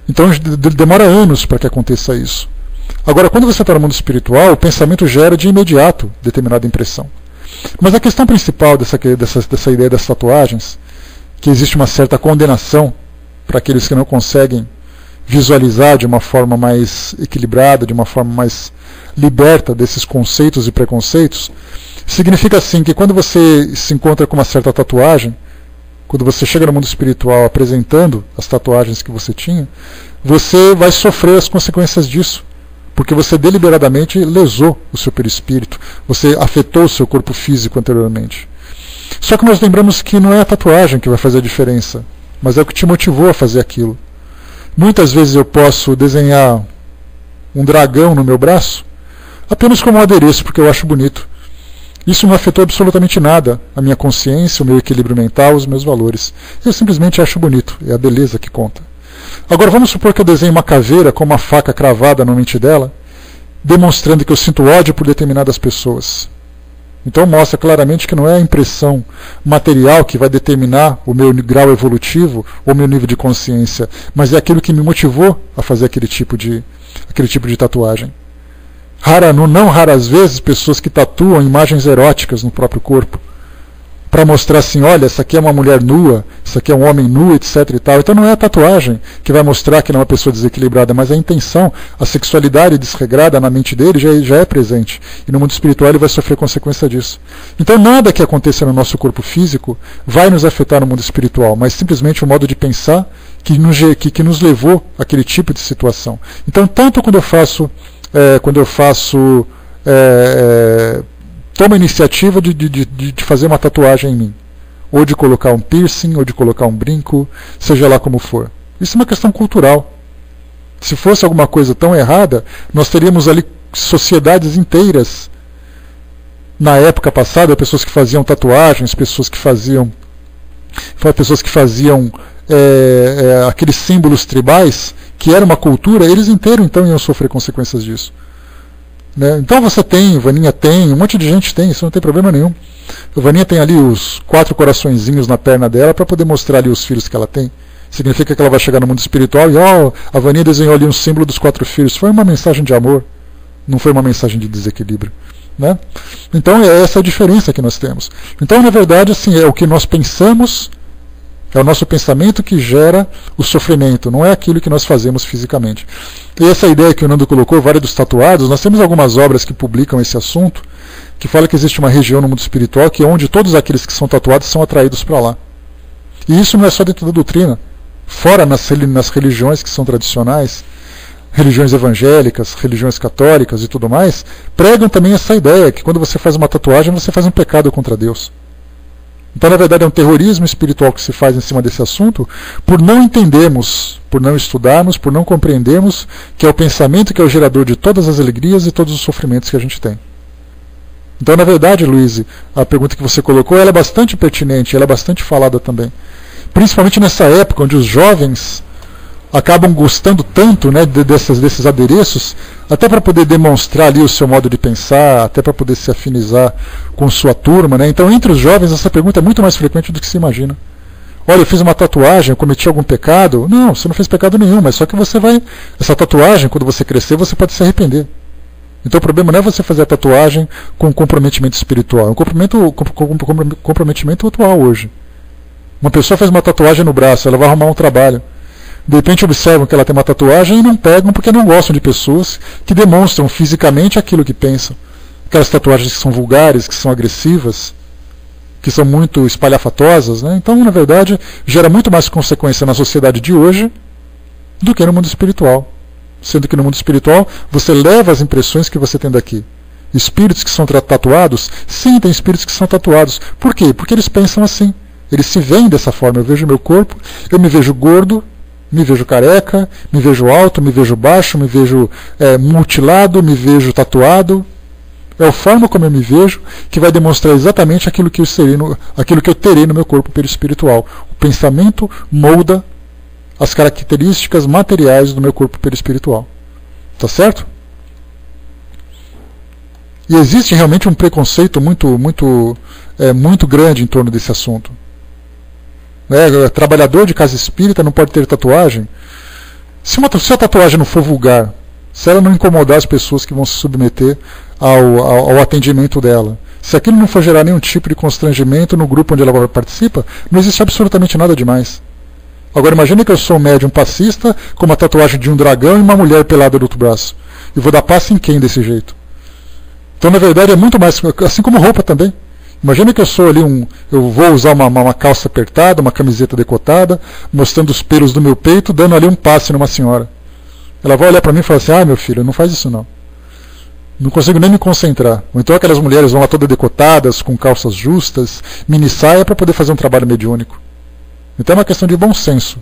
Então demora anos para que aconteça isso. Agora, quando você está no mundo espiritual, o pensamento gera de imediato determinada impressão. Mas a questão principal dessa ideia das tatuagens, que existe uma certa condenação para aqueles que não conseguem visualizar de uma forma mais equilibrada, de uma forma mais liberta desses conceitos e preconceitos, significa assim que quando você se encontra com uma certa tatuagem, quando você chega no mundo espiritual apresentando as tatuagens que você tinha, você vai sofrer as consequências disso, porque você deliberadamente lesou o seu perispírito, você afetou o seu corpo físico anteriormente. Só que nós lembramos que não é a tatuagem que vai fazer a diferença, mas é o que te motivou a fazer aquilo. Muitas vezes eu posso desenhar um dragão no meu braço apenas como um adereço, porque eu acho bonito. Isso não afetou absolutamente nada a minha consciência, o meu equilíbrio mental, os meus valores. Eu simplesmente acho bonito, é a beleza que conta. Agora vamos supor que eu desenhe uma caveira com uma faca cravada na mente dela, demonstrando que eu sinto ódio por determinadas pessoas. Então mostra claramente que não é a impressão material que vai determinar o meu grau evolutivo ou o meu nível de consciência, mas é aquilo que me motivou a fazer aquele tipo de tatuagem. Não raras vezes, pessoas que tatuam imagens eróticas no próprio corpo, para mostrar assim, olha, essa aqui é uma mulher nua, isso aqui é um homem nu, etc. e tal. Então não é a tatuagem que vai mostrar que ele é uma pessoa desequilibrada, mas a intenção, a sexualidade desregrada na mente dele já é presente. E no mundo espiritual ele vai sofrer consequência disso. Então nada que aconteça no nosso corpo físico vai nos afetar no mundo espiritual, mas simplesmente o modo de pensar que nos levou àquele tipo de situação. Então tanto quando eu tomo a iniciativa de fazer uma tatuagem em mim, ou de colocar um piercing, ou de colocar um brinco, seja lá como for. Isso é uma questão cultural. Se fosse alguma coisa tão errada, nós teríamos ali sociedades inteiras. Na época passada, pessoas que faziam tatuagens, pessoas que faziam aqueles símbolos tribais, que era uma cultura, eles inteiros então iam sofrer consequências disso. Né? Então você tem, Vaninha tem, um monte de gente tem, isso não tem problema nenhum. A Vaninha tem ali os 4 coraçõezinhos na perna dela para poder mostrar ali os filhos que ela tem. Significa que ela vai chegar no mundo espiritual e a Vaninha desenhou ali um símbolo dos 4 filhos. Foi uma mensagem de amor, não foi uma mensagem de desequilíbrio. Né? Então é essa a diferença que nós temos. Então na verdade assim, é o que nós pensamos, é o nosso pensamento que gera o sofrimento, não é aquilo que nós fazemos fisicamente. E essa ideia que o Nando colocou, vários dos tatuados, nós temos algumas obras que publicam esse assunto, que fala que existe uma região no mundo espiritual que é onde todos aqueles que são tatuados são atraídos para lá. E isso não é só dentro da doutrina, fora nas religiões que são tradicionais, religiões evangélicas, religiões católicas e tudo mais, pregam também essa ideia que quando você faz uma tatuagem, você faz um pecado contra Deus. Então, na verdade, é um terrorismo espiritual que se faz em cima desse assunto por não entendermos, por não estudarmos, por não compreendermos que é o pensamento que é o gerador de todas as alegrias e todos os sofrimentos que a gente tem. Então, na verdade, Luiz, a pergunta que você colocou, ela é bastante pertinente, ela é bastante falada também. Principalmente nessa época onde os jovens acabam gostando tanto, né, desses adereços, até para poder demonstrar ali o seu modo de pensar, até para poder se afinizar com sua turma, né? Então, entre os jovens, essa pergunta é muito mais frequente do que se imagina. Olha, eu fiz uma tatuagem, eu cometi algum pecado? Não, você não fez pecado nenhum, mas só que você vai... Essa tatuagem, quando você crescer, você pode se arrepender. Então o problema não é você fazer a tatuagem com comprometimento espiritual, é um comprometimento atual hoje. Uma pessoa faz uma tatuagem no braço, ela vai arrumar um trabalho. De repente observam que ela tem uma tatuagem e não pegam porque não gostam de pessoas que demonstram fisicamente aquilo que pensam. Aquelas tatuagens que são vulgares, que são agressivas, que são muito espalhafatosas, né? Então, na verdade, gera muito mais consequência na sociedade de hoje do que no mundo espiritual. Sendo que no mundo espiritual você leva as impressões que você tem daqui. Espíritos que são tatuados, sim, tem espíritos que são tatuados. Por quê? Porque eles pensam assim. Eles se veem dessa forma. Eu vejo meu corpo, eu me vejo gordo, me vejo careca, me vejo alto, me vejo baixo, me vejo mutilado, me vejo tatuado. É a forma como eu me vejo que vai demonstrar exatamente aquilo que eu terei no meu corpo perispiritual. O pensamento molda as características materiais do meu corpo perispiritual. Tá certo? E existe realmente um preconceito muito grande em torno desse assunto. Trabalhador de casa espírita não pode ter tatuagem. Se a tatuagem não for vulgar, se ela não incomodar as pessoas que vão se submeter ao atendimento dela, se aquilo não for gerar nenhum tipo de constrangimento no grupo onde ela participa, não existe absolutamente nada demais. Agora imagine que eu sou um médium passista com uma tatuagem de um dragão e uma mulher pelada do outro braço. E vou dar passe em quem desse jeito? Então, na verdade, é muito mais... Assim como roupa também. Imagine que eu sou ali eu vou usar uma calça apertada, uma camiseta decotada, mostrando os pelos do meu peito, dando ali um passe numa senhora. Ela vai olhar para mim e falar assim, meu filho, não faz isso não. Não consigo nem me concentrar. Ou então aquelas mulheres vão lá todas decotadas, com calças justas, mini saia, para poder fazer um trabalho mediúnico. Então é uma questão de bom senso.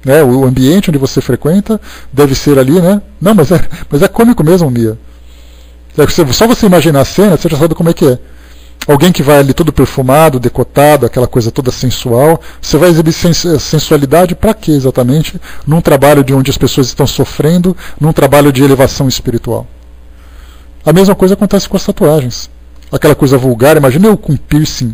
O ambiente onde você frequenta deve ser ali, né? Não, mas é cômico mesmo, Mia. Só você imaginar a cena, você já sabe como é que é. Alguém que vai ali todo perfumado, decotado, aquela coisa toda sensual. Você vai exibir sensualidade para quê exatamente? Num trabalho de onde as pessoas estão sofrendo, num trabalho de elevação espiritual. A mesma coisa acontece com as tatuagens. Aquela coisa vulgar, imagina eu com um piercing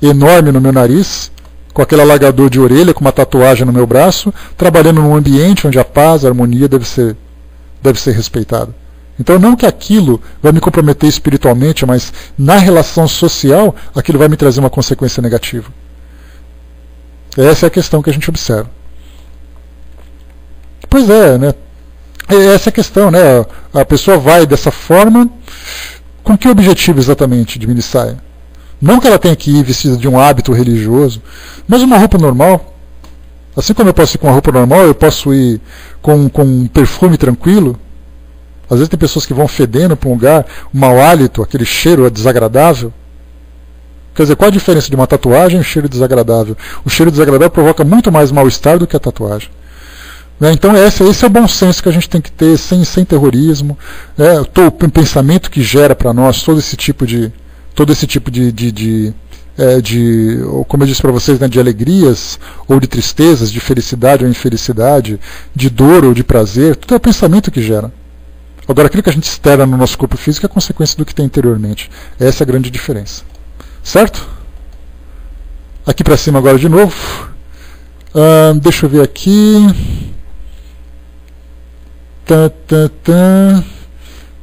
enorme no meu nariz, com aquele alargador de orelha, com uma tatuagem no meu braço, trabalhando num ambiente onde a paz, a harmonia deve ser respeitada. Então não que aquilo vai me comprometer espiritualmente, mas na relação social, aquilo vai me trazer uma consequência negativa. Essa é a questão que a gente observa. Pois é, né? Essa é a questão, né? A pessoa vai dessa forma, com que objetivo exatamente de mini saia? Não que ela tenha que ir vestida de um hábito religioso, mas uma roupa normal. Assim como eu posso ir com uma roupa normal, eu posso ir com um perfume tranquilo. Às vezes tem pessoas que vão fedendo para um lugar, um mau hálito, aquele cheiro desagradável. Quer dizer, qual a diferença de uma tatuagem e um cheiro desagradável? O cheiro desagradável provoca muito mais mal-estar do que a tatuagem. Então esse é o bom senso que a gente tem que ter, sem terrorismo. O pensamento que gera para nós todo esse tipo de como eu disse para vocês, né, de alegrias ou de tristezas, de felicidade ou infelicidade, de dor ou de prazer, tudo é o pensamento que gera. Agora, aquilo que a gente externa no nosso corpo físico é consequência do que tem interiormente. Essa é a grande diferença. Certo? Aqui para cima agora de novo. Deixa eu ver aqui. Eu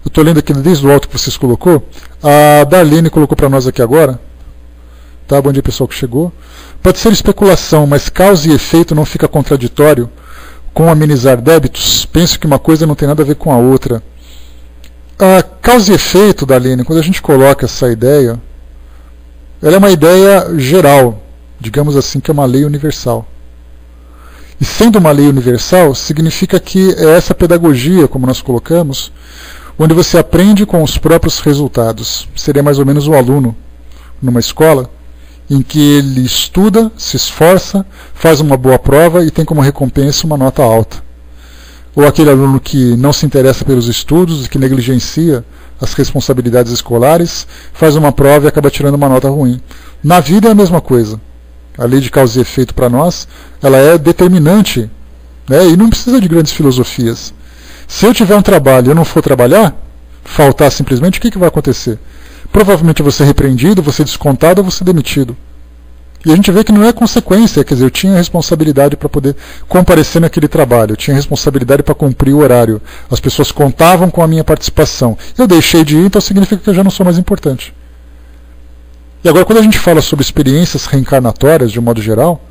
estou lendo aqui desde o alto que vocês colocou. A Darlene colocou para nós aqui agora. Tá, bom dia pessoal que chegou. Pode ser especulação, mas causa e efeito não fica contraditório com amenizar débitos? Penso que uma coisa não tem nada a ver com a outra. A causa e efeito, Darlene, quando a gente coloca essa ideia, ela é uma ideia geral, digamos assim, que é uma lei universal. E sendo uma lei universal, significa que é essa pedagogia, como nós colocamos, onde você aprende com os próprios resultados. Seria mais ou menos o aluno numa escola em que ele estuda, se esforça, faz uma boa prova e tem como recompensa uma nota alta. Ou aquele aluno que não se interessa pelos estudos e que negligencia as responsabilidades escolares, faz uma prova e acaba tirando uma nota ruim. Na vida é a mesma coisa. A lei de causa e efeito para nós, ela é determinante, né? E não precisa de grandes filosofias. Se eu tiver um trabalho e eu não for trabalhar, faltar simplesmente, o que vai acontecer? Provavelmente eu vou ser repreendido, vou ser descontado ou vou ser demitido. E a gente vê que não é consequência, quer dizer, eu tinha responsabilidade para poder comparecer naquele trabalho, eu tinha responsabilidade para cumprir o horário, as pessoas contavam com a minha participação. Eu deixei de ir, então significa que eu já não sou mais importante. E agora, quando a gente fala sobre experiências reencarnatórias, de um modo geral,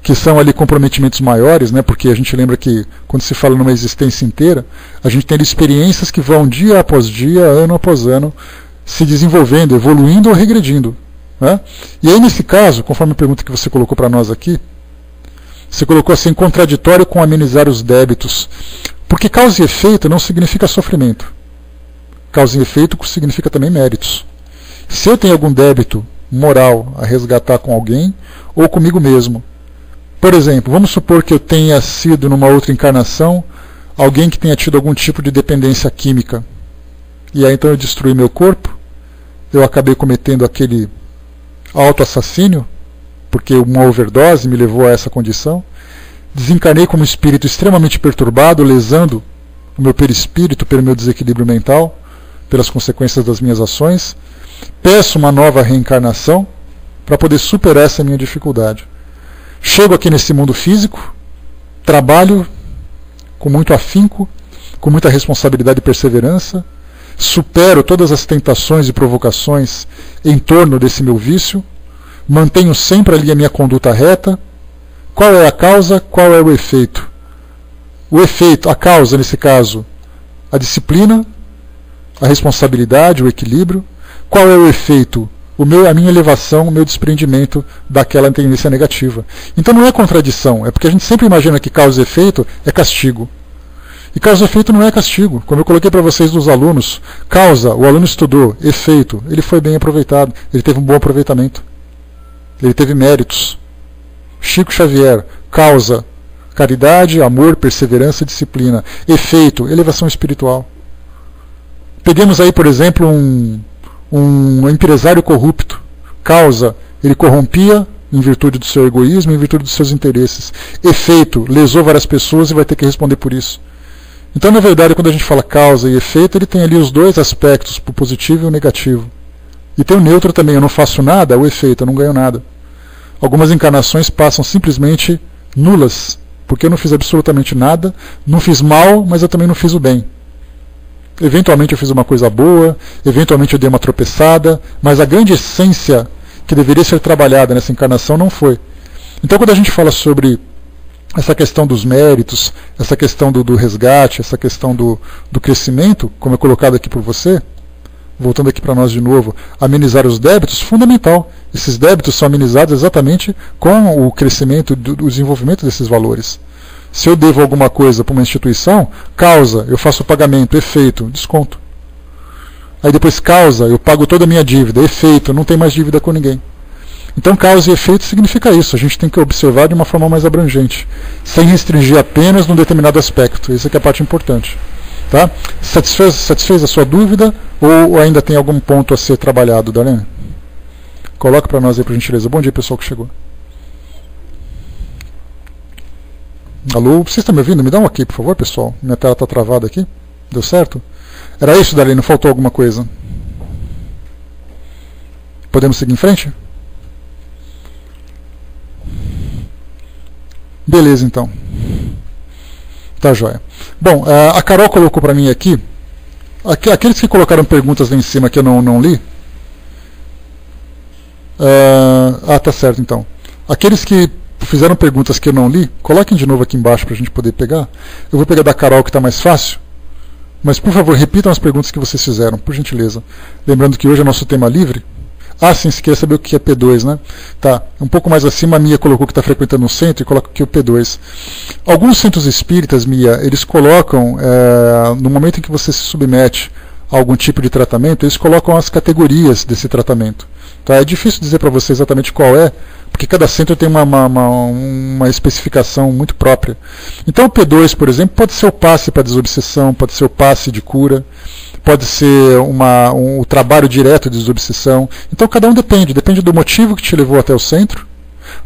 que são ali comprometimentos maiores, né, porque a gente lembra que quando se fala numa existência inteira, a gente tem ali experiências que vão dia após dia, ano após ano, se desenvolvendo, evoluindo ou regredindo. Né? E aí, nesse caso, conforme a pergunta que você colocou para nós aqui, você colocou assim, contraditório com amenizar os débitos. Porque causa e efeito não significa sofrimento. Causa e efeito significa também méritos. Se eu tenho algum débito moral a resgatar com alguém, ou comigo mesmo. Por exemplo, vamos supor que eu tenha sido, numa outra encarnação, alguém que tenha tido algum tipo de dependência química. E aí então eu destruí meu corpo, eu acabei cometendo aquele autoassassínio, porque uma overdose me levou a essa condição. Desencarnei como um espírito extremamente perturbado, lesando o meu perispírito pelo meu desequilíbrio mental, pelas consequências das minhas ações. Peço uma nova reencarnação para poder superar essa minha dificuldade. Chego aqui nesse mundo físico, trabalho com muito afinco, com muita responsabilidade e perseverança, supero todas as tentações e provocações em torno desse meu vício, mantenho sempre ali a minha conduta reta. Qual é a causa? Qual é o efeito? O efeito, a causa nesse caso, a disciplina, a responsabilidade, o equilíbrio. Qual é o efeito? A minha elevação, o meu desprendimento daquela tendência negativa. Então não é contradição, é porque a gente sempre imagina que causa e efeito é castigo. E causa e efeito não é castigo. Como eu coloquei para vocês dos alunos, causa, o aluno estudou, efeito, ele foi bem aproveitado, ele teve um bom aproveitamento. Ele teve méritos. Chico Xavier, causa, caridade, amor, perseverança e disciplina. Efeito, elevação espiritual. Peguemos aí, por exemplo, um empresário corrupto. Causa, ele corrompia em virtude do seu egoísmo, em virtude dos seus interesses. Efeito, lesou várias pessoas e vai ter que responder por isso. Então, na verdade, quando a gente fala causa e efeito, ele tem ali os dois aspectos, o positivo e o negativo. E tem o neutro também, eu não faço nada, o efeito, eu não ganho nada. Algumas encarnações passam simplesmente nulas, porque eu não fiz absolutamente nada, não fiz mal, mas eu também não fiz o bem. Eventualmente eu fiz uma coisa boa, eventualmente eu dei uma tropeçada, mas a grande essência que deveria ser trabalhada nessa encarnação não foi. Então, quando a gente fala sobre essa questão dos méritos, essa questão do resgate, essa questão do crescimento, como é colocado aqui por você, voltando aqui para nós de novo, amenizar os débitos, fundamental. Esses débitos são amenizados exatamente com o crescimento, do desenvolvimento desses valores. Se eu devo alguma coisa para uma instituição, causa, eu faço o pagamento, efeito, desconto. Aí depois causa, eu pago toda a minha dívida, efeito, não tem mais dívida com ninguém. Então causa e efeito significa isso, a gente tem que observar de uma forma mais abrangente, sem restringir apenas num determinado aspecto. Essa que é a parte importante. Tá? Satisfez a sua dúvida ou ainda tem algum ponto a ser trabalhado, Darlene? Coloca para nós aí, por gentileza. Bom dia, pessoal que chegou. Alô, vocês estão me ouvindo? Me dá um ok, por favor, pessoal. Minha tela está travada aqui. Deu certo? Era isso, Darlene? Não faltou alguma coisa? Podemos seguir em frente? Beleza, então. Tá, joia. Bom, a Carol colocou para mim aqui, aqueles que colocaram perguntas lá em cima que eu não li. Tá certo, então. Aqueles que fizeram perguntas que eu não li, coloquem de novo aqui embaixo para a gente poder pegar. Eu vou pegar da Carol, que está mais fácil. Mas, por favor, repitam as perguntas que vocês fizeram, por gentileza. Lembrando que hoje é nosso tema livre. Ah, sim, você quer saber o que é P2, né? Tá, um pouco mais acima, a Mia colocou que está frequentando um centro e coloca aqui o P2. Alguns centros espíritas, Mia, eles colocam, no momento em que você se submete algum tipo de tratamento, eles colocam as categorias desse tratamento. Tá? É difícil dizer para você exatamente qual é, porque cada centro tem uma especificação muito própria. Então o P2, por exemplo, pode ser o passe para desobsessão, pode ser o passe de cura, pode ser o trabalho direto de desobsessão. Então cada um depende do motivo que te levou até o centro,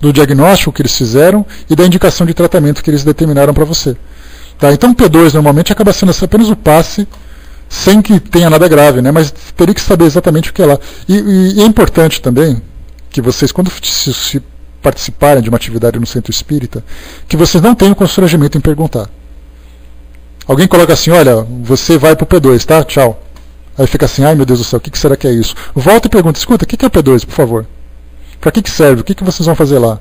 do diagnóstico que eles fizeram e da indicação de tratamento que eles determinaram para você. Tá? Então o P2 normalmente acaba sendo apenas o passe, sem que tenha nada grave, né? Mas teria que saber exatamente o que é lá. E é importante também que vocês, quando se participarem de uma atividade no centro espírita, que vocês não tenham constrangimento em perguntar. Alguém coloca assim, olha, você vai para o P2, tá? Tchau. Aí fica assim, ai meu Deus do céu, o que será que é isso? Volta e pergunta, escuta, o que é o P2, por favor? Para que serve? O que vocês vão fazer lá?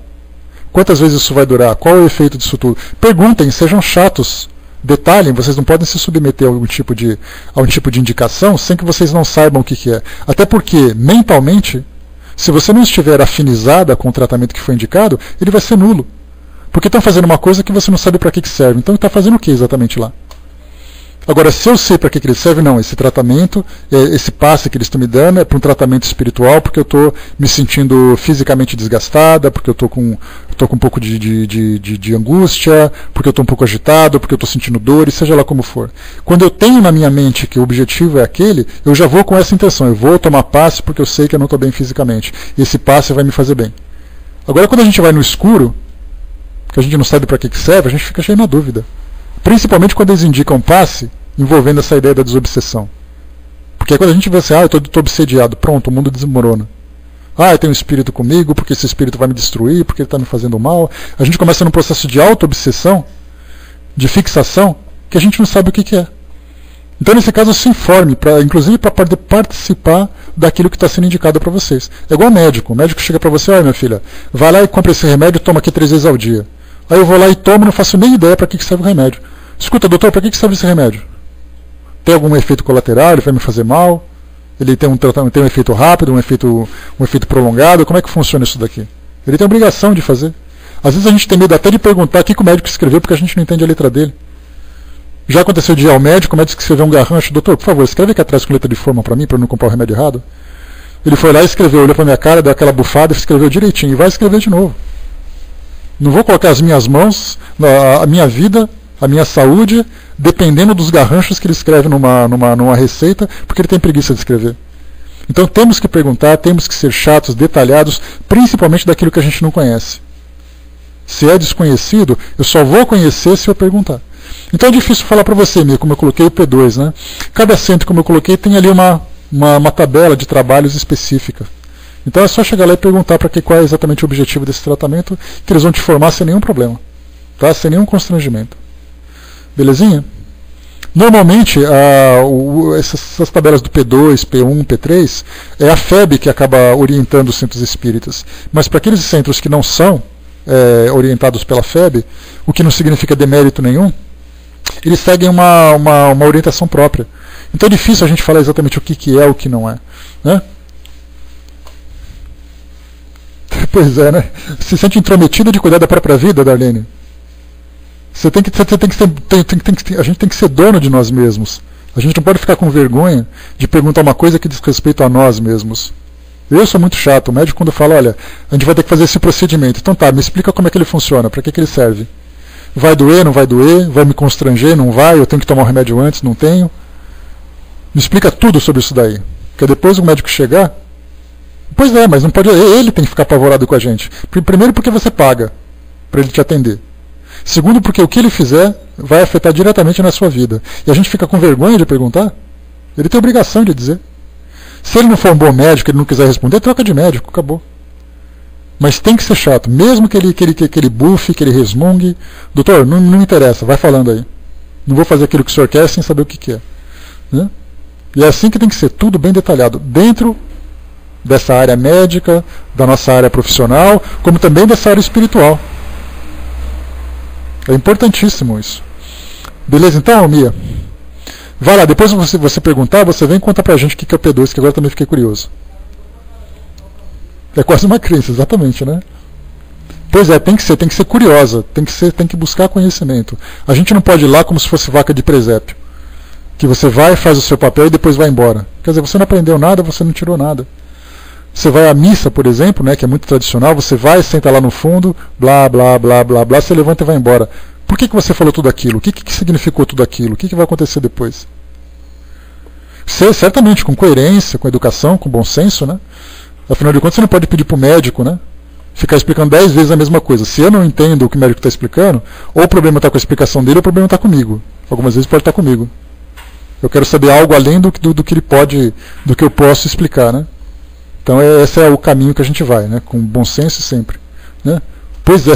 Quantas vezes isso vai durar? Qual é o efeito disso tudo? Perguntem, sejam chatos. Detalhem, vocês não podem se submeter a algum tipo de indicação sem que vocês não saibam o que é. Até porque, mentalmente, se você não estiver afinizada com o tratamento que foi indicado, ele vai ser nulo. Porque estão fazendo uma coisa que você não sabe para que serve. Então está fazendo o que exatamente lá? Agora, se eu sei para que ele serve, não, esse tratamento, esse passe que eles estão me dando é para um tratamento espiritual, porque eu estou me sentindo fisicamente desgastada, porque eu estou com um pouco de angústia, porque eu estou um pouco agitado, porque eu estou sentindo dor, e seja lá como for. Quando eu tenho na minha mente que o objetivo é aquele, eu já vou com essa intenção, eu vou tomar passe porque eu sei que eu não estou bem fisicamente, e esse passe vai me fazer bem. Agora, quando a gente vai no escuro, que a gente não sabe para que serve, a gente fica cheio na dúvida. Principalmente quando eles indicam passe envolvendo essa ideia da desobsessão. Porque quando a gente vê assim, eu estou obsediado, pronto, o mundo desmorona. Eu tenho um espírito comigo, porque esse espírito vai me destruir, porque ele está me fazendo mal. A gente começa num processo de auto-obsessão, de fixação, que a gente não sabe o que é. Então, nesse caso, se informe, inclusive para poder participar daquilo que está sendo indicado para vocês. É igual médico. O médico chega para você, olha, minha filha, vai lá e compra esse remédio e toma aqui 3 vezes ao dia. Aí eu vou lá e tomo, não faço nem ideia para que serve o remédio. Escuta, doutor, para que serve esse remédio? Tem algum efeito colateral? Ele vai me fazer mal? Ele tem um efeito rápido, um efeito prolongado? Como é que funciona isso daqui? Ele tem a obrigação de fazer. Às vezes a gente tem medo até de perguntar o que o médico escreveu, porque a gente não entende a letra dele. Já aconteceu de ir ao médico, o médico escreveu um garrancho. Doutor, por favor, escreve aqui atrás com letra de forma para mim, para eu não comprar o remédio errado. Ele foi lá e escreveu, olhou para minha cara, deu aquela bufada, escreveu direitinho, e vai escrever de novo. Não vou colocar as minhas mãos, a minha vida, a minha saúde, dependendo dos garranchos que ele escreve numa receita, porque ele tem preguiça de escrever. Então temos que perguntar, temos que ser chatos, detalhados, principalmente daquilo que a gente não conhece. Se é desconhecido, eu só vou conhecer se eu perguntar. Então é difícil falar para você, Mia, como eu coloquei o P2, né? Cada centro, como eu coloquei, tem ali uma tabela de trabalhos específica. Então é só chegar lá e perguntar para qual é exatamente o objetivo desse tratamento, que eles vão te formar sem nenhum problema, tá? Sem nenhum constrangimento. Belezinha? Normalmente, essas tabelas do P2, P1, P3, é a FEB que acaba orientando os centros espíritas. Mas para aqueles centros que não são orientados pela FEB, o que não significa demérito nenhum, eles seguem uma orientação própria. Então é difícil a gente falar exatamente o que é o que não é, né? Pois é, né? Se sente intrometido de cuidar da própria vida, Darlene? A gente tem que ser dono de nós mesmos. A gente não pode ficar com vergonha de perguntar uma coisa que diz respeito a nós mesmos. Eu sou muito chato. O médico, quando fala, olha, a gente vai ter que fazer esse procedimento. Então tá, me explica como é que ele funciona, para que ele serve. Vai doer, não vai doer? Vai me constranger, não vai? Eu tenho que tomar um remédio antes, não tenho? Me explica tudo sobre isso daí. Porque depois o médico chegar... Pois é, mas não pode. Ele tem que ficar apavorado com a gente. Primeiro porque você paga para ele te atender. Segundo porque o que ele fizer vai afetar diretamente na sua vida. E a gente fica com vergonha de perguntar. Ele tem obrigação de dizer. Se ele não for um bom médico, ele não quiser responder, troca de médico, acabou. Mas tem que ser chato. Mesmo que ele bufe, que ele resmungue. Doutor, não me interessa, vai falando aí. Não vou fazer aquilo que o senhor quer sem saber o que é. Né? E é assim que tem que ser, tudo bem detalhado. Dentro dessa área médica, da nossa área profissional, como também dessa área espiritual. É importantíssimo isso. Beleza então, Mia? Vai lá, depois você perguntar, você vem e conta pra gente o que é o P2, que agora também fiquei curioso. É quase uma crença, exatamente, né? Pois é, tem que ser curiosa, tem que buscar conhecimento. A gente não pode ir lá como se fosse vaca de presépio. Que você vai, faz o seu papel e depois vai embora. Quer dizer, você não aprendeu nada, você não tirou nada. Você vai à missa, por exemplo, né, que é muito tradicional, você vai, senta lá no fundo, blá, blá, blá, blá, blá, você levanta e vai embora. Por que você falou tudo aquilo? O que significou tudo aquilo? O que vai acontecer depois? Você, certamente, com coerência, com educação, com bom senso, né? Afinal de contas, você não pode pedir para o médico, né? Ficar explicando 10 vezes a mesma coisa. Se eu não entendo o que o médico está explicando, ou o problema está com a explicação dele, ou o problema está comigo. Algumas vezes pode estar comigo. Eu quero saber algo além do que ele pode, do que eu posso explicar, né? Então esse é o caminho que a gente vai, né? Com bom senso sempre, né? Pois é,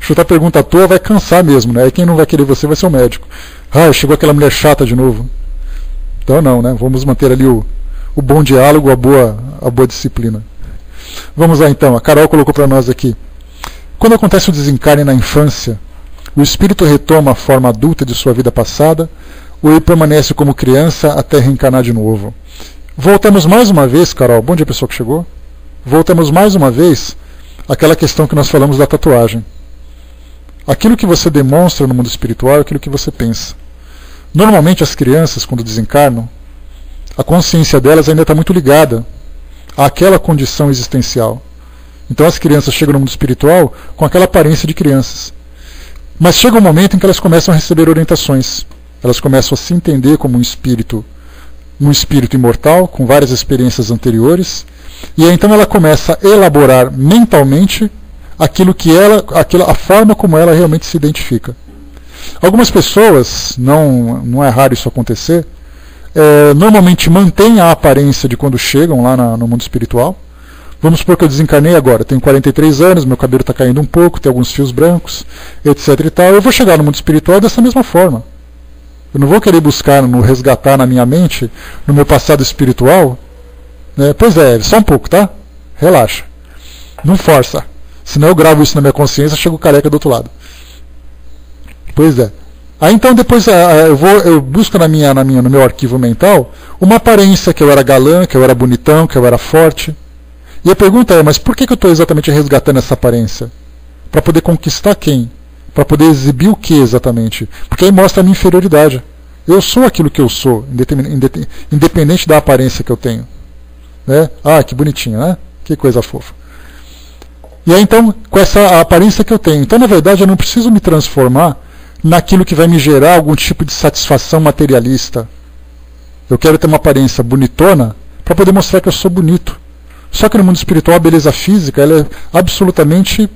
chutar pergunta à toa vai cansar mesmo, né? E quem não vai querer você vai ser o médico. Ah, chegou aquela mulher chata de novo. Então não, né? Vamos manter ali o bom diálogo, a boa disciplina. Vamos lá então, a Carol colocou para nós aqui. Quando acontece o desencarne na infância, o espírito retoma a forma adulta de sua vida passada, ou ele permanece como criança até reencarnar de novo? Voltamos mais uma vez, Carol, bom dia pessoal que chegou. Voltamos mais uma vez àquela questão que nós falamos da tatuagem. Aquilo que você demonstra no mundo espiritual é aquilo que você pensa. Normalmente as crianças, quando desencarnam, a consciência delas ainda está muito ligada àquela condição existencial. Então as crianças chegam no mundo espiritual com aquela aparência de crianças. Mas chega um momento em que elas começam a receber orientações. Elas começam a se entender como um espírito imortal, com várias experiências anteriores, e aí então ela começa a elaborar mentalmente a forma como ela realmente se identifica. Algumas pessoas, não é raro isso acontecer, normalmente mantêm a aparência de quando chegam lá no mundo espiritual. Vamos supor que eu desencarnei agora, tenho 43 anos, meu cabelo está caindo um pouco, tem alguns fios brancos, etc. e tal. Eu vou chegar no mundo espiritual dessa mesma forma. Eu não vou querer buscar, resgatar na minha mente, no meu passado espiritual. Né? Pois é, só um pouco, tá? Relaxa. Não força. Senão eu gravo isso na minha consciência e chego careca do outro lado. Pois é. Aí então depois eu busco no meu arquivo mental uma aparência que eu era galã, que eu era bonitão, que eu era forte. E a pergunta é, mas por que eu estou exatamente resgatando essa aparência? Para poder conquistar quem? Para poder exibir o que exatamente? Porque aí mostra a minha inferioridade. Eu sou aquilo que eu sou, independente da aparência que eu tenho. Né? Ah, que bonitinho, né? Que coisa fofa. E aí então, com essa aparência que eu tenho. Então, na verdade, eu não preciso me transformar naquilo que vai me gerar algum tipo de satisfação materialista. Eu quero ter uma aparência bonitona para poder mostrar que eu sou bonito. Só que no mundo espiritual a beleza física ela é absolutamente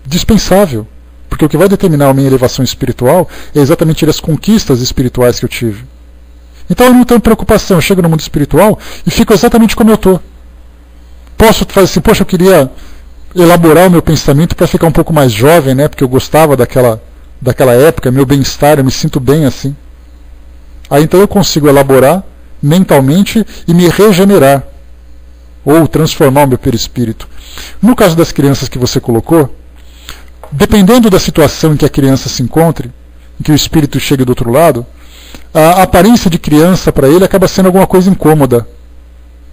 dispensável. Porque o que vai determinar a minha elevação espiritual é exatamente as conquistas espirituais que eu tive. Então eu não tenho preocupação, eu chego no mundo espiritual e fico exatamente como eu estou. Posso fazer assim, poxa, eu queria elaborar o meu pensamento para ficar um pouco mais jovem, né? Porque eu gostava daquela época, meu bem-estar, eu me sinto bem assim. Aí então eu consigo elaborar mentalmente e me regenerar. Ou transformar o meu perispírito. No caso das crianças que você colocou, dependendo da situação em que a criança se encontre, em que o espírito chegue do outro lado, a aparência de criança para ele acaba sendo alguma coisa incômoda.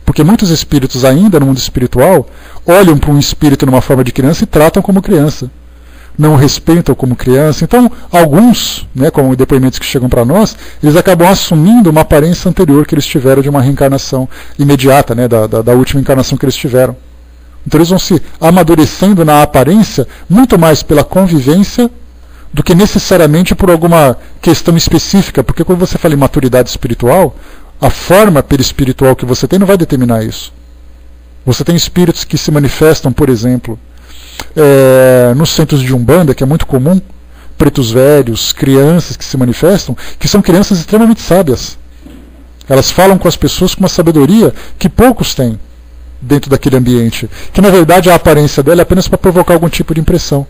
Porque muitos espíritos ainda no mundo espiritual olham para um espírito numa forma de criança e tratam como criança. Não o respeitam como criança. Então, alguns, né, como depoimentos que chegam para nós, eles acabam assumindo uma aparência anterior que eles tiveram de uma reencarnação imediata, né, da última encarnação que eles tiveram. Então eles vão se amadurecendo na aparência muito mais pela convivência do que necessariamente por alguma questão específica, porque quando você fala em maturidade espiritual, a forma perispiritual que você tem não vai determinar isso. Você tem espíritos que se manifestam, por exemplo, nos centros de Umbanda, que é muito comum, pretos velhos, crianças que se manifestam, que são crianças extremamente sábias. Elas falam com as pessoas com uma sabedoria que poucos têm dentro daquele ambiente, que na verdade a aparência dela é apenas para provocar algum tipo de impressão.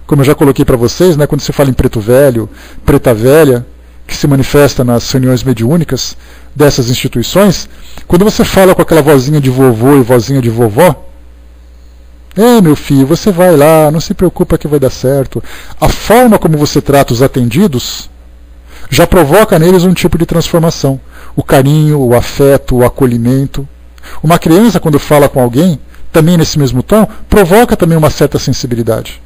Como eu já coloquei para vocês, né, quando se fala em preto velho, preta velha, que se manifesta nas reuniões mediúnicas dessas instituições, quando você fala com aquela vozinha de vovô e vozinha de vovó, meu filho, você vai lá, não se preocupa que vai dar certo. A forma como você trata os atendidos já provoca neles um tipo de transformação. O carinho, o afeto, o acolhimento. Uma criança, quando fala com alguém, também nesse mesmo tom, provoca também uma certa sensibilidade.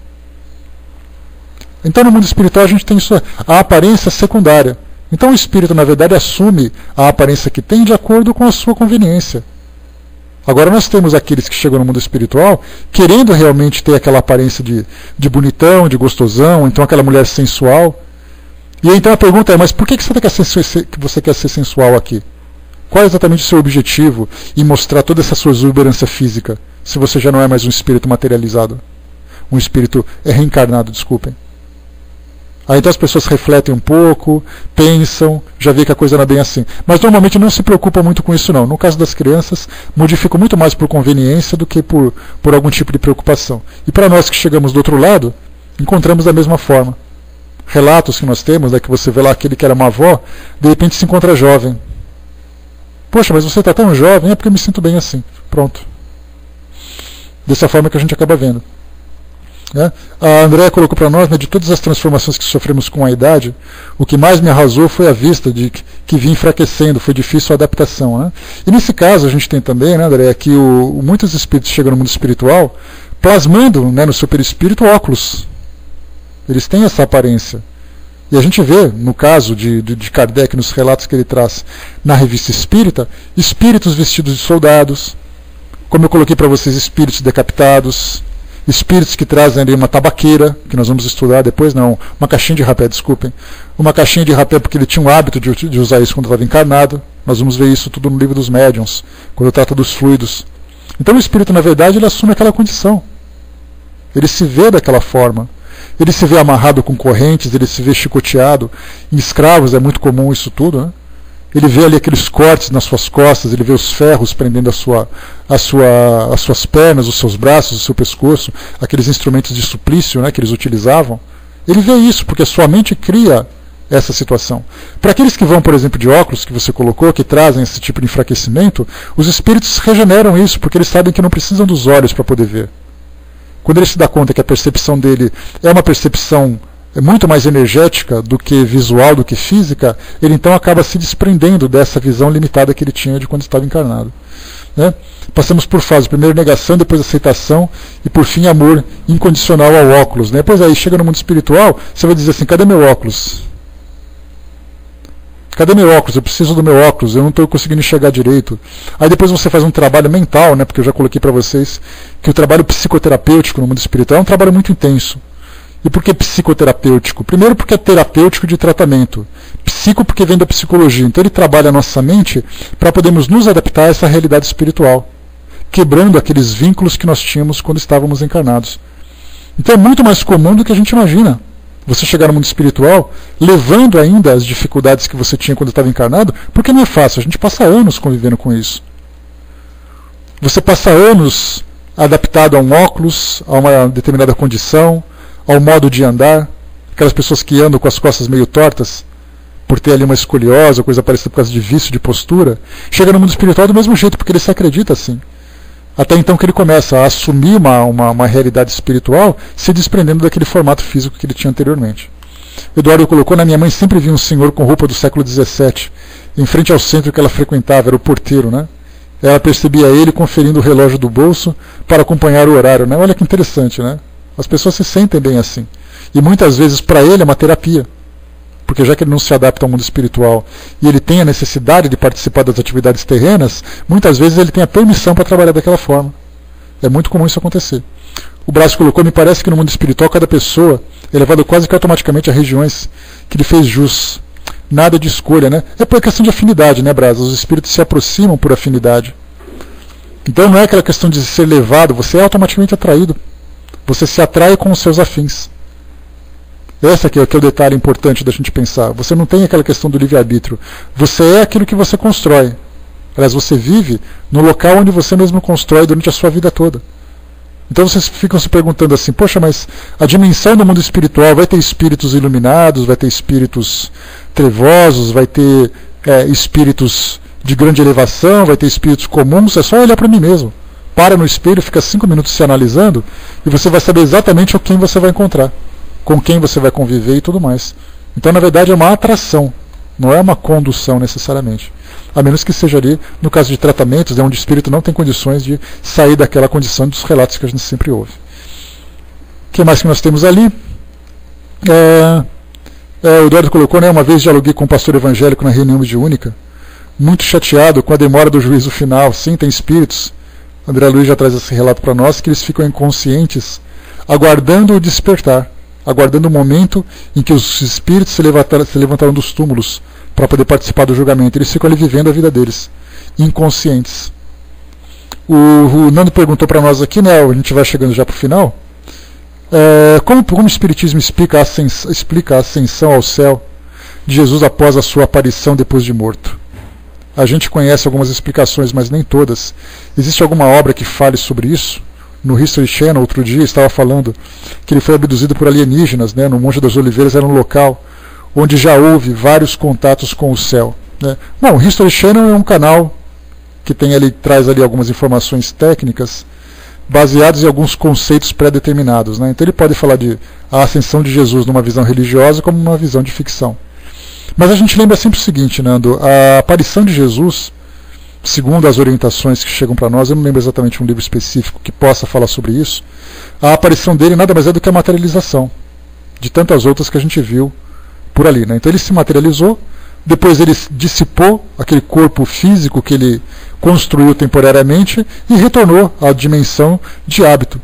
Então no mundo espiritual a gente tem isso, a aparência secundária, Então o espírito, na verdade, assume a aparência que tem de acordo com a sua conveniência. Agora nós temos aqueles que chegam no mundo espiritual querendo realmente ter aquela aparência de bonitão, de gostosão, então aquela mulher sensual. E então a pergunta é, mas por que você quer ser sensual aqui? Qual é exatamente o seu objetivo em mostrar toda essa sua exuberância física, se você já não é mais um espírito materializado? Um espírito reencarnado, desculpem. Aí então as pessoas refletem um pouco, pensam, já vê que a coisa não é bem assim. Mas normalmente não se preocupam muito com isso não. No caso das crianças, modificam muito mais por conveniência do que por algum tipo de preocupação. E para nós que chegamos do outro lado, encontramos da mesma forma. Relatos que nós temos, que você vê lá aquele que era uma avó, de repente se encontra jovem. Poxa, mas você está tão jovem, é porque eu me sinto bem assim. Pronto. Dessa forma que a gente acaba vendo. A Andréa colocou para nós, de todas as transformações que sofremos com a idade, o que mais me arrasou foi a vista de que vinha enfraquecendo, foi difícil a adaptação. E nesse caso a gente tem também, Andréa, que muitos espíritos chegam no mundo espiritual plasmando no seu perispírito óculos. Eles têm essa aparência. E a gente vê, no caso de Kardec, nos relatos que ele traz na Revista Espírita, espíritos vestidos de soldados, como eu coloquei para vocês, espíritos decapitados, espíritos que trazem ali uma tabaqueira, que nós vamos estudar depois, não, uma caixinha de rapé, desculpem. Uma caixinha de rapé porque ele tinha o hábito de usar isso quando estava encarnado. Nós vamos ver isso tudo no livro dos médiuns, quando trata dos fluidos. Então o espírito, na verdade, ele assume aquela condição. Ele se vê daquela forma. Ele se vê amarrado com correntes, ele se vê chicoteado. Em escravos é muito comum isso tudo, Ele vê ali aqueles cortes nas suas costas, ele vê os ferros prendendo as suas pernas, os seus braços, o seu pescoço, aqueles instrumentos de suplício que eles utilizavam. Ele vê isso, porque a sua mente cria essa situação. Para aqueles que vão, por exemplo, de óculos, que você colocou, que trazem esse tipo de enfraquecimento, os espíritos regeneram isso, porque eles sabem que não precisam dos olhos para poder ver. Quando ele se dá conta que a percepção dele é uma percepção muito mais energética do que visual, do que física, ele então acaba se desprendendo dessa visão limitada que ele tinha de quando estava encarnado. Passamos por fases, primeiro negação, depois aceitação e por fim amor incondicional ao óculos. Depois aí chega no mundo espiritual, você vai dizer assim, cadê meu óculos? Cadê meu óculos? Eu preciso do meu óculos, eu não estou conseguindo enxergar direito. Aí depois você faz um trabalho mental, porque eu já coloquei para vocês que o trabalho psicoterapêutico no mundo espiritual é um trabalho muito intenso. E por que psicoterapêutico? Primeiro porque é terapêutico de tratamento. Psico porque vem da psicologia. Então ele trabalha a nossa mente para podermos nos adaptar a essa realidade espiritual, quebrando aqueles vínculos que nós tínhamos quando estávamos encarnados. Então é muito mais comum do que a gente imagina. Você chegar no mundo espiritual, levando ainda as dificuldades que você tinha quando estava encarnado, porque não é fácil, a gente passa anos convivendo com isso. Você passa anos adaptado a um óculos, a uma determinada condição, ao modo de andar, aquelas pessoas que andam com as costas meio tortas, por ter ali uma escoliose ou coisa parecida por causa de vício de postura, chega no mundo espiritual do mesmo jeito, porque ele se acredita assim. Até então que ele começa a assumir uma realidade espiritual, se desprendendo daquele formato físico que ele tinha anteriormente. Eduardo colocou, na minha mãe sempre vi um senhor com roupa do século XVII, em frente ao centro que ela frequentava, era o porteiro, Ela percebia ele conferindo o relógio do bolso para acompanhar o horário, Olha que interessante, As pessoas se sentem bem assim. E muitas vezes para ele é uma terapia. Porque já que ele não se adapta ao mundo espiritual e ele tem a necessidade de participar das atividades terrenas, muitas vezes ele tem a permissão para trabalhar daquela forma. É muito comum isso acontecer. O Brás colocou, me parece que no mundo espiritual cada pessoa é levado quase que automaticamente a regiões que lhe fez jus. Nada de escolha, É por questão de afinidade, Brás? Os espíritos se aproximam por afinidade. Então não é aquela questão de ser levado, você é automaticamente atraído. Você se atrai com os seus afins. Esse aqui é o detalhe importante da gente pensar. Você não tem aquela questão do livre-arbítrio. Você é aquilo que você constrói. Aliás, você vive no local onde você mesmo constrói durante a sua vida toda. Então vocês ficam se perguntando assim, poxa, mas a dimensão do mundo espiritual vai ter espíritos iluminados, vai ter espíritos trevosos, vai ter espíritos de grande elevação, vai ter espíritos comuns, é só olhar para mim mesmo. Para no espelho, fica 5 minutos se analisando e você vai saber exatamente com quem você vai encontrar, com quem você vai conviver e tudo mais. Então, na verdade, é uma atração, não é uma condução necessariamente. A menos que seja ali, no caso de tratamentos, onde o espírito não tem condições de sair daquela condição dos relatos que a gente sempre ouve. O que mais que nós temos ali? O Eduardo colocou, né, uma vez dialoguei com um pastor evangélico na reunião mediúnica, muito chateado com a demora do juízo final. Sim, tem espíritos, André Luiz já traz esse relato para nós, que eles ficam inconscientes, aguardando o despertar, aguardando o momento em que os espíritos se levantaram dos túmulos para poder participar do julgamento. Eles ficam ali vivendo a vida deles, inconscientes. O Nando perguntou para nós aqui, né, a gente vai chegando já para o final, como o Espiritismo explica a ascensão ao céu de Jesus após a sua aparição depois de morto. A gente conhece algumas explicações, mas nem todas. Existe alguma obra que fale sobre isso? No History Channel, outro dia, estava falando que ele foi abduzido por alienígenas, né? No Monte das Oliveiras era um local onde já houve vários contatos com o céu, né? Bom, o History Channel é um canal que traz ali algumas informações técnicas baseadas em alguns conceitos pré-determinados, né? Então ele pode falar de a ascensão de Jesus numa visão religiosa como numa visão de ficção. Mas a gente lembra sempre o seguinte, Nando, a aparição de Jesus, segundo as orientações que chegam para nós, eu não lembro exatamente um livro específico que possa falar sobre isso, a aparição dele nada mais é do que a materialização de tantas outras que a gente viu por ali, né? Então ele se materializou, depois ele dissipou aquele corpo físico que ele construiu temporariamente e retornou à dimensão de hábito,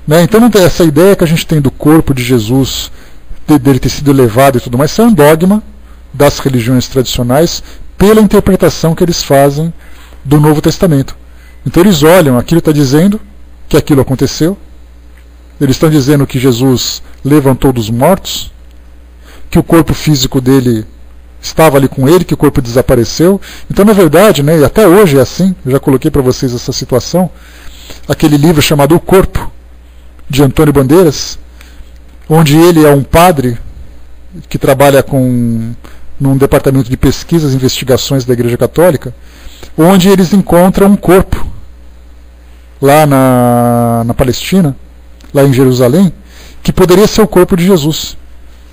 né? Então não tem essa ideia que a gente tem do corpo de Jesus, dele ter sido elevado e tudo mais, isso é um dogma das religiões tradicionais pela interpretação que eles fazem do Novo Testamento. Então eles olham, aquilo está dizendo que aquilo aconteceu, eles estão dizendo que Jesus levantou dos mortos, que o corpo físico dele estava ali com ele, que o corpo desapareceu. Então, na verdade, né, e até hoje é assim, eu já coloquei para vocês essa situação, aquele livro chamado O Corpo, de Antônio Bandeiras, onde ele é um padre que trabalha num departamento de pesquisas e investigações da Igreja Católica, onde eles encontram um corpo lá na Palestina, lá em Jerusalém, que poderia ser o corpo de Jesus.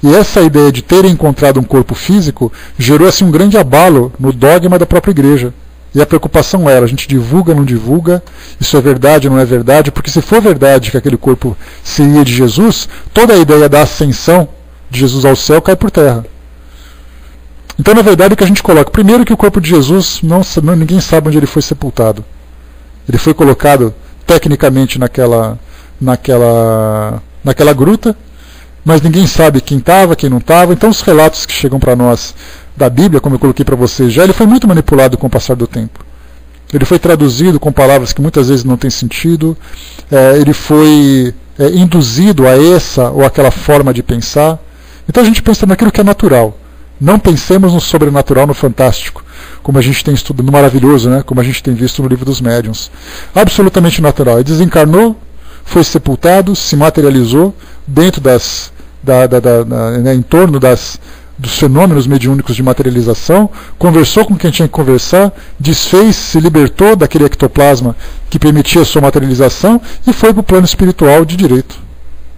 E essa ideia de terem encontrado um corpo físico gerou assim um grande abalo no dogma da própria Igreja. E a preocupação era, a gente divulga, não divulga, isso é verdade, não é verdade, porque se for verdade que aquele corpo seria de Jesus, toda a ideia da ascensão de Jesus ao céu cai por terra. Então, na verdade, o que a gente coloca, primeiro que o corpo de Jesus, ninguém sabe onde ele foi sepultado. Ele foi colocado tecnicamente naquela gruta, mas ninguém sabe quem estava, quem não estava. Então os relatos que chegam para nós da Bíblia, como eu coloquei para vocês já, ele foi muito manipulado com o passar do tempo. Ele foi traduzido com palavras que muitas vezes não têm sentido, ele foi induzido a essa ou aquela forma de pensar. Então a gente pensa naquilo que é natural. Não pensemos no sobrenatural, no fantástico, como a gente tem estudado, no maravilhoso, né? Como a gente tem visto no Livro dos Médiuns. Absolutamente natural. Ele desencarnou, foi sepultado, se materializou dentro em torno dos fenômenos mediúnicos de materialização, conversou com quem tinha que conversar, desfez, se libertou daquele ectoplasma que permitia a sua materialização e foi para o plano espiritual de direito.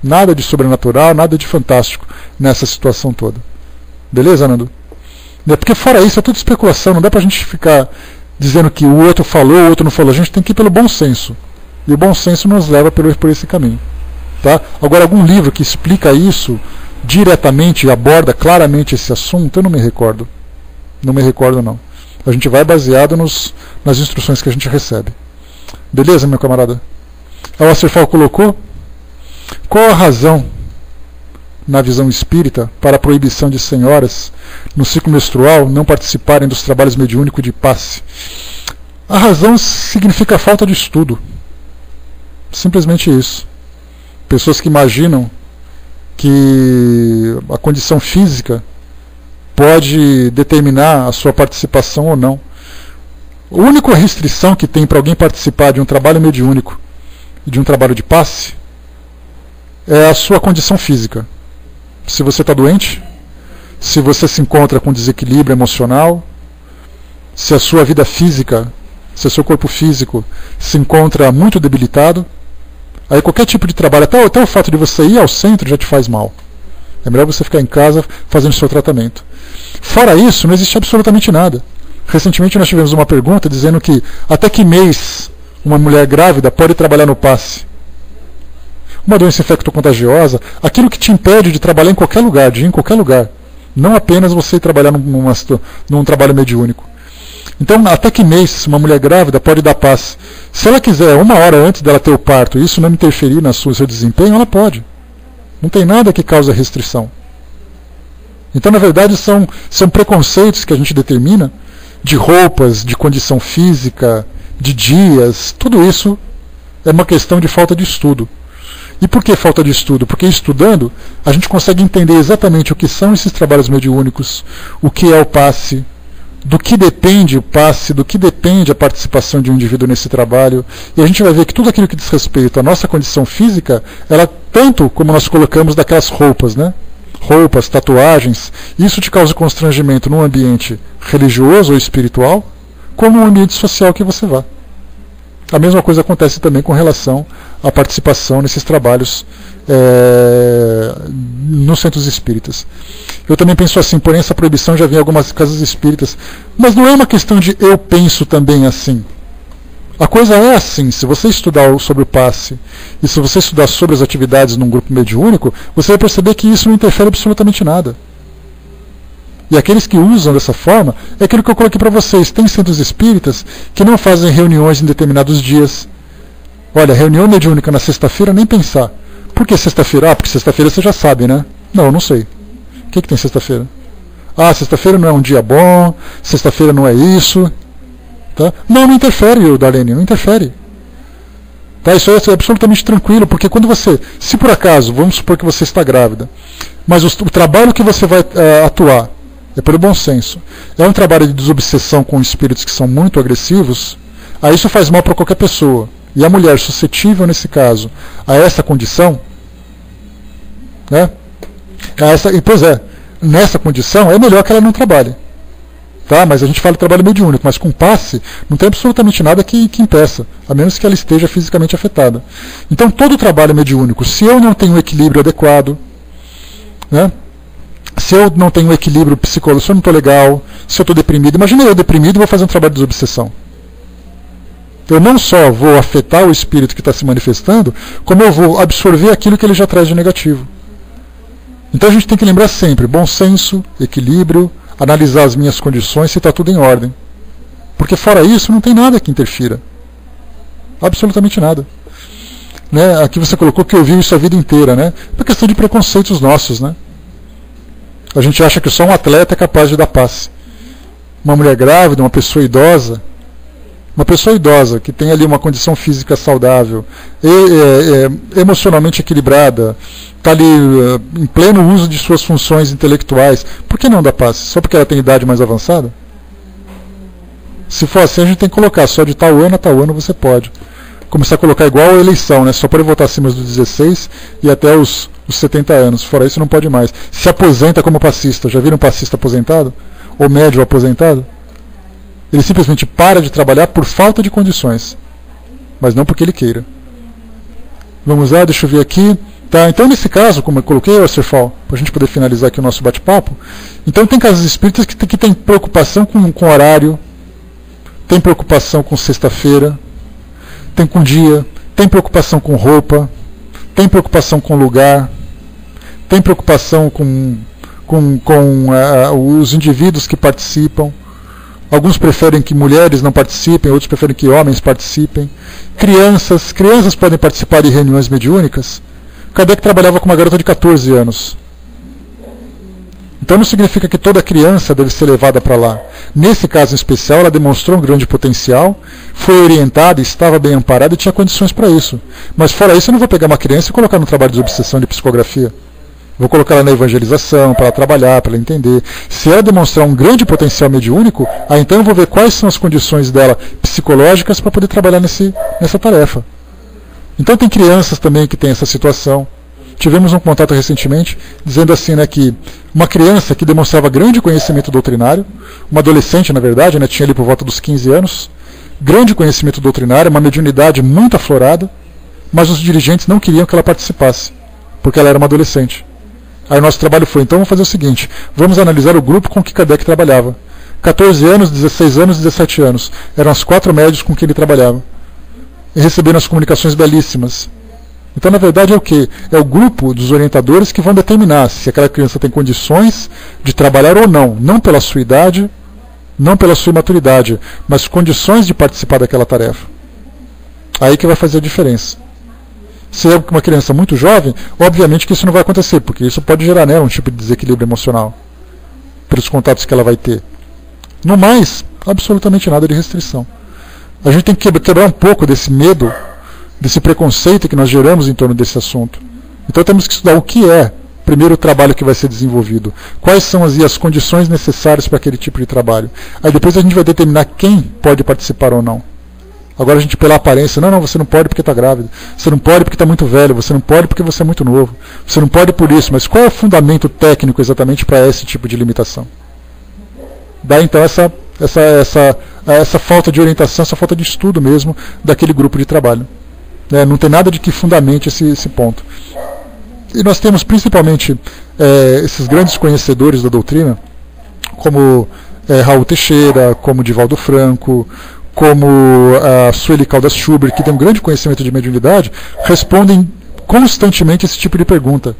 Nada de sobrenatural, nada de fantástico nessa situação toda. Beleza, Nando? Porque fora isso é tudo especulação, não dá pra gente ficar dizendo que o outro falou, o outro não falou. A gente tem que ir pelo bom senso. E o bom senso nos leva por esse caminho. Tá? Agora, algum livro que explica isso diretamente, aborda claramente esse assunto, eu não me recordo. Não me recordo, não. A gente vai baseado nas instruções que a gente recebe. Beleza, meu camarada? A Wasserfall colocou: qual a razão, na visão espírita, para a proibição de senhoras no ciclo menstrual não participarem dos trabalhos mediúnicos de passe? A razão significa a falta de estudo. Simplesmente isso. Pessoas que imaginam que a condição física pode determinar a sua participação ou não. A única restrição que tem para alguém participar de um trabalho mediúnico e de um trabalho de passe é a sua condição física. Se você está doente, se você se encontra com desequilíbrio emocional, se a sua vida física, se o seu corpo físico se encontra muito debilitado, aí qualquer tipo de trabalho, até o fato de você ir ao centro já te faz mal. É melhor você ficar em casa fazendo o seu tratamento. Fora isso, não existe absolutamente nada. Recentemente nós tivemos uma pergunta dizendo que até que mês uma mulher grávida pode trabalhar no passe. Uma doença infectocontagiosa, aquilo que te impede de trabalhar em qualquer lugar, de ir em qualquer lugar, Não apenas você trabalhar num trabalho mediúnico. Então, até que mês uma mulher grávida pode dar passe? Se ela quiser, 1 hora antes dela ter o parto, isso não interferir no seu desempenho, ela pode. Não tem nada que cause restrição. Então, na verdade, são preconceitos que a gente determina, de roupas, de condição física, de dias, tudo isso é uma questão de falta de estudo. E por que falta de estudo? Porque estudando, a gente consegue entender exatamente o que são esses trabalhos mediúnicos, o que é o passe, do que depende o passe, do que depende a participação de um indivíduo nesse trabalho, e a gente vai ver que tudo aquilo que diz respeito à nossa condição física, ela tanto como nós colocamos daquelas roupas, né? Roupas, tatuagens, isso te causa constrangimento num ambiente religioso ou espiritual, como no ambiente social que você vá. A mesma coisa acontece também com relação à participação nesses trabalhos nos centros espíritas. Eu também penso assim, porém essa proibição já vem em algumas casas espíritas, mas não é uma questão de eu penso também assim. A coisa é assim, se você estudar sobre o passe e se você estudar sobre as atividades num grupo mediúnico, você vai perceber que isso não interfere absolutamente nada. E aqueles que usam dessa forma, é aquilo que eu coloquei para vocês. Tem centros espíritas que não fazem reuniões em determinados dias. Olha, reunião mediúnica na sexta-feira, nem pensar. Por que sexta-feira? Ah, porque sexta-feira você já sabe, né? Não, eu não sei. O que tem sexta-feira? Ah, sexta-feira não é um dia bom, sexta-feira não é isso. Tá? Não interfere, Darlene, não interfere. Tá? Isso é absolutamente tranquilo, porque quando você, se por acaso, vamos supor que você está grávida, mas o trabalho que você vai atuar é pelo bom senso, é um trabalho de desobsessão com espíritos que são muito agressivos, aí isso faz mal para qualquer pessoa. E a mulher suscetível, nesse caso, a essa condição, né? Pois é, nessa condição é melhor que ela não trabalhe. Tá? Mas a gente fala de trabalho mediúnico, mas com passe não tem absolutamente nada que impeça, a menos que ela esteja fisicamente afetada. Então todo trabalho mediúnico, se eu não tenho um equilíbrio adequado, né? Se eu não tenho um equilíbrio psicológico, se eu não estou legal, se eu estou deprimido, imagina eu deprimido e vou fazer um trabalho de desobsessão. Eu não só vou afetar o espírito que está se manifestando, como eu vou absorver aquilo que ele já traz de negativo. Então a gente tem que lembrar sempre, bom senso, equilíbrio, analisar as minhas condições se está tudo em ordem. Porque fora isso não tem nada que interfira. Absolutamente nada. Né? Aqui você colocou que ouviu isso a vida inteira, né? É uma questão de preconceitos nossos, né? A gente acha que só um atleta é capaz de dar passe. Uma mulher grávida, uma pessoa idosa que tem ali uma condição física saudável, emocionalmente equilibrada, está ali em pleno uso de suas funções intelectuais, por que não dar passe? Só porque ela tem idade mais avançada? Se for assim, a gente tem que colocar só de tal ano a tal ano você pode. Começar a colocar igual a eleição, né? Só pode votar acima dos 16 e até os 70 anos. Fora isso não pode mais. Se aposenta como passista. Já viram um passista aposentado? Ou médio aposentado? Ele simplesmente para de trabalhar por falta de condições. Mas não porque ele queira. Vamos lá, deixa eu ver aqui. Tá, então nesse caso, como eu coloquei, Westerfall, para a gente poder finalizar aqui o nosso bate-papo, então tem casas espíritas que tem preocupação com horário, tem preocupação com sexta-feira, tem com dia, tem preocupação com roupa, tem preocupação com lugar, tem preocupação com os indivíduos que participam. Alguns preferem que mulheres não participem, outros preferem que homens participem. Crianças podem participar de reuniões mediúnicas. Kardec trabalhava com uma garota de 14 anos. Então não significa que toda criança deve ser levada para lá. Nesse caso em especial, ela demonstrou um grande potencial, foi orientada, estava bem amparada e tinha condições para isso. Mas fora isso, eu não vou pegar uma criança e colocar no trabalho de obsessão de psicografia. Vou colocar ela na evangelização, para ela trabalhar, para ela entender. Se ela demonstrar um grande potencial mediúnico, aí então eu vou ver quais são as condições dela psicológicas para poder trabalhar nessa tarefa. Então tem crianças também que têm essa situação. Tivemos um contato recentemente, dizendo assim, né, que uma criança que demonstrava grande conhecimento doutrinário, uma adolescente na verdade, né, tinha ali por volta dos 15 anos, grande conhecimento doutrinário, uma mediunidade muito aflorada, mas os dirigentes não queriam que ela participasse, porque ela era uma adolescente. Aí o nosso trabalho foi, então vamos fazer o seguinte, vamos analisar o grupo com que Kardec trabalhava. 14 anos, 16 anos, 17 anos. Eram os 4 médios com que ele trabalhava. E recebendo as comunicações belíssimas. Então, na verdade, é o quê? É o grupo dos orientadores que vão determinar se aquela criança tem condições de trabalhar ou não. Não pela sua idade, não pela sua imaturidade, mas condições de participar daquela tarefa. Aí que vai fazer a diferença. Se é uma criança muito jovem, obviamente que isso não vai acontecer, porque isso pode gerar nela um tipo de desequilíbrio emocional, pelos contatos que ela vai ter. No mais, absolutamente nada de restrição. A gente tem que quebrar um pouco desse medo, desse preconceito que nós geramos em torno desse assunto. Então temos que estudar o que é, primeiro, o trabalho que vai ser desenvolvido. Quais são as condições necessárias para aquele tipo de trabalho. Aí depois a gente vai determinar quem pode participar ou não. Agora a gente, pela aparência, não, você não pode porque está grávida. Você não pode porque está muito velho. Você não pode porque você é muito novo. Você não pode por isso. Mas qual é o fundamento técnico exatamente para esse tipo de limitação? Dá então essa falta de orientação, essa falta de estudo mesmo daquele grupo de trabalho. Não tem nada de que fundamente esse ponto. E nós temos principalmente esses grandes conhecedores da doutrina, como Raul Teixeira, como Divaldo Franco, como a Sueli Caldas Schubert, que tem um grande conhecimento de mediunidade, respondem constantemente esse tipo de pergunta.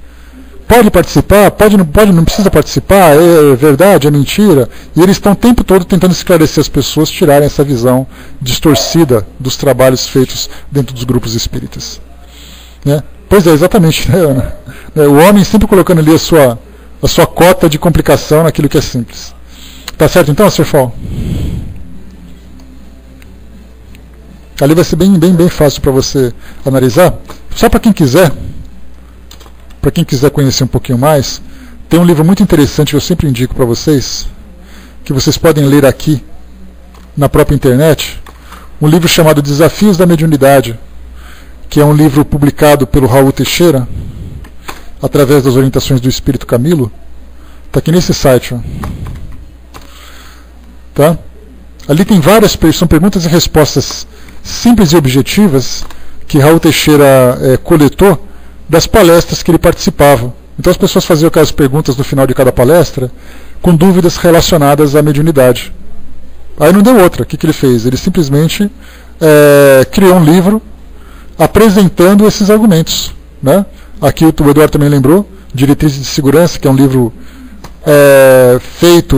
Pode participar? Pode, não precisa participar? É verdade? É mentira? E eles estão o tempo todo tentando esclarecer as pessoas, tirarem essa visão distorcida dos trabalhos feitos dentro dos grupos espíritas. Né? Pois é, exatamente, né, Ana? O homem sempre colocando ali a sua cota de complicação naquilo que é simples. Tá certo então, Sr. Fall? Ali vai ser bem fácil para você analisar. Só para quem quiser conhecer um pouquinho mais, tem um livro muito interessante que eu sempre indico para vocês, que vocês podem ler aqui na própria internet, um livro chamado Desafios da Mediunidade, que é um livro publicado pelo Raul Teixeira, através das orientações do Espírito Camilo. Está aqui nesse site. Ó. Tá? Ali tem são perguntas e respostas simples e objetivas que Raul Teixeira coletou das palestras que ele participava. Então as pessoas faziam aquelas perguntas no final de cada palestra com dúvidas relacionadas à mediunidade. Aí não deu outra. O que ele fez? Ele simplesmente criou um livro apresentando esses argumentos. Né? Aqui o Eduardo também lembrou, Diretrizes de Segurança, que é um livro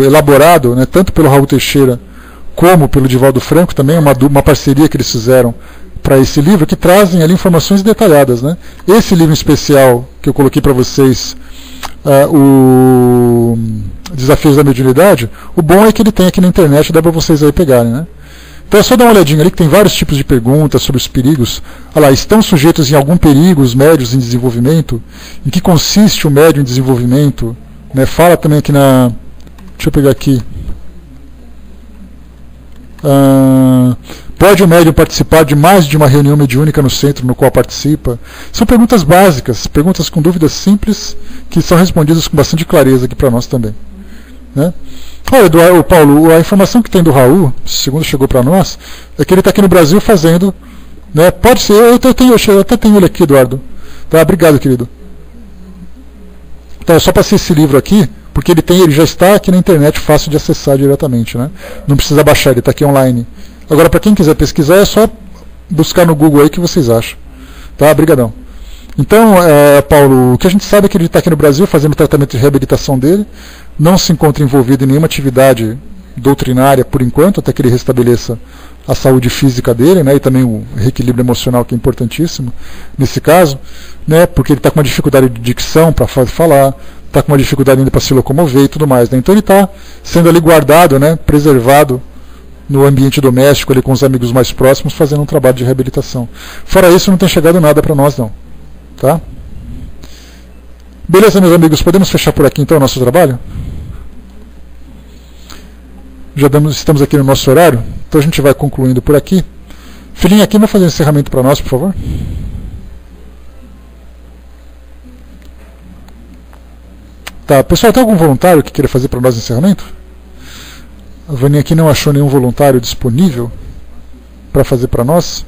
elaborado, né, tanto pelo Raul Teixeira como pelo Divaldo Franco, também uma parceria que eles fizeram para esse livro, que trazem ali informações detalhadas. Né? Esse livro em especial que eu coloquei para vocês, o Desafios da Mediunidade, o bom é que ele tem aqui na internet, dá para vocês aí pegarem. Né? Então é só dar uma olhadinha ali que tem vários tipos de perguntas sobre os perigos. Olha lá, estão sujeitos em algum perigo os médios em desenvolvimento? Em que consiste o médio em desenvolvimento? Né? Fala também aqui na... Deixa eu pegar aqui. Pode o médium participar de mais de uma reunião mediúnica no centro no qual participa? São perguntas básicas, perguntas com dúvidas simples, que são respondidas com bastante clareza aqui para nós também. Né? Olha, Paulo, a informação que tem do Raul, segundo chegou para nós, é que ele está aqui no Brasil fazendo. Né? Pode ser, eu até tenho ele aqui, Eduardo. Tá, obrigado, querido. Então, é só passei esse livro aqui, porque ele já está aqui na internet, fácil de acessar diretamente. Né? Não precisa baixar, ele está aqui online. Agora, para quem quiser pesquisar, é só buscar no Google aí que vocês acham. Tá? Obrigadão. Então, Paulo, o que a gente sabe é que ele está aqui no Brasil fazendo o tratamento de reabilitação dele, não se encontra envolvido em nenhuma atividade doutrinária por enquanto, até que ele restabeleça a saúde física dele, né, e também o reequilíbrio emocional, que é importantíssimo nesse caso, né, porque ele está com uma dificuldade de dicção para falar, está com uma dificuldade ainda para se locomover e tudo mais. Né, então ele está sendo ali guardado, né, preservado no ambiente doméstico, ali com os amigos mais próximos, fazendo um trabalho de reabilitação. Fora isso, não tem chegado nada para nós, não. Tá? Beleza, meus amigos, podemos fechar por aqui então o nosso trabalho? Estamos aqui no nosso horário, então a gente vai concluindo por aqui. Filhinha, aqui vai fazer um encerramento para nós, por favor? Tá, pessoal, tem algum voluntário que queira fazer para nós o encerramento? A Vaninha aqui não achou nenhum voluntário disponível para fazer para nós.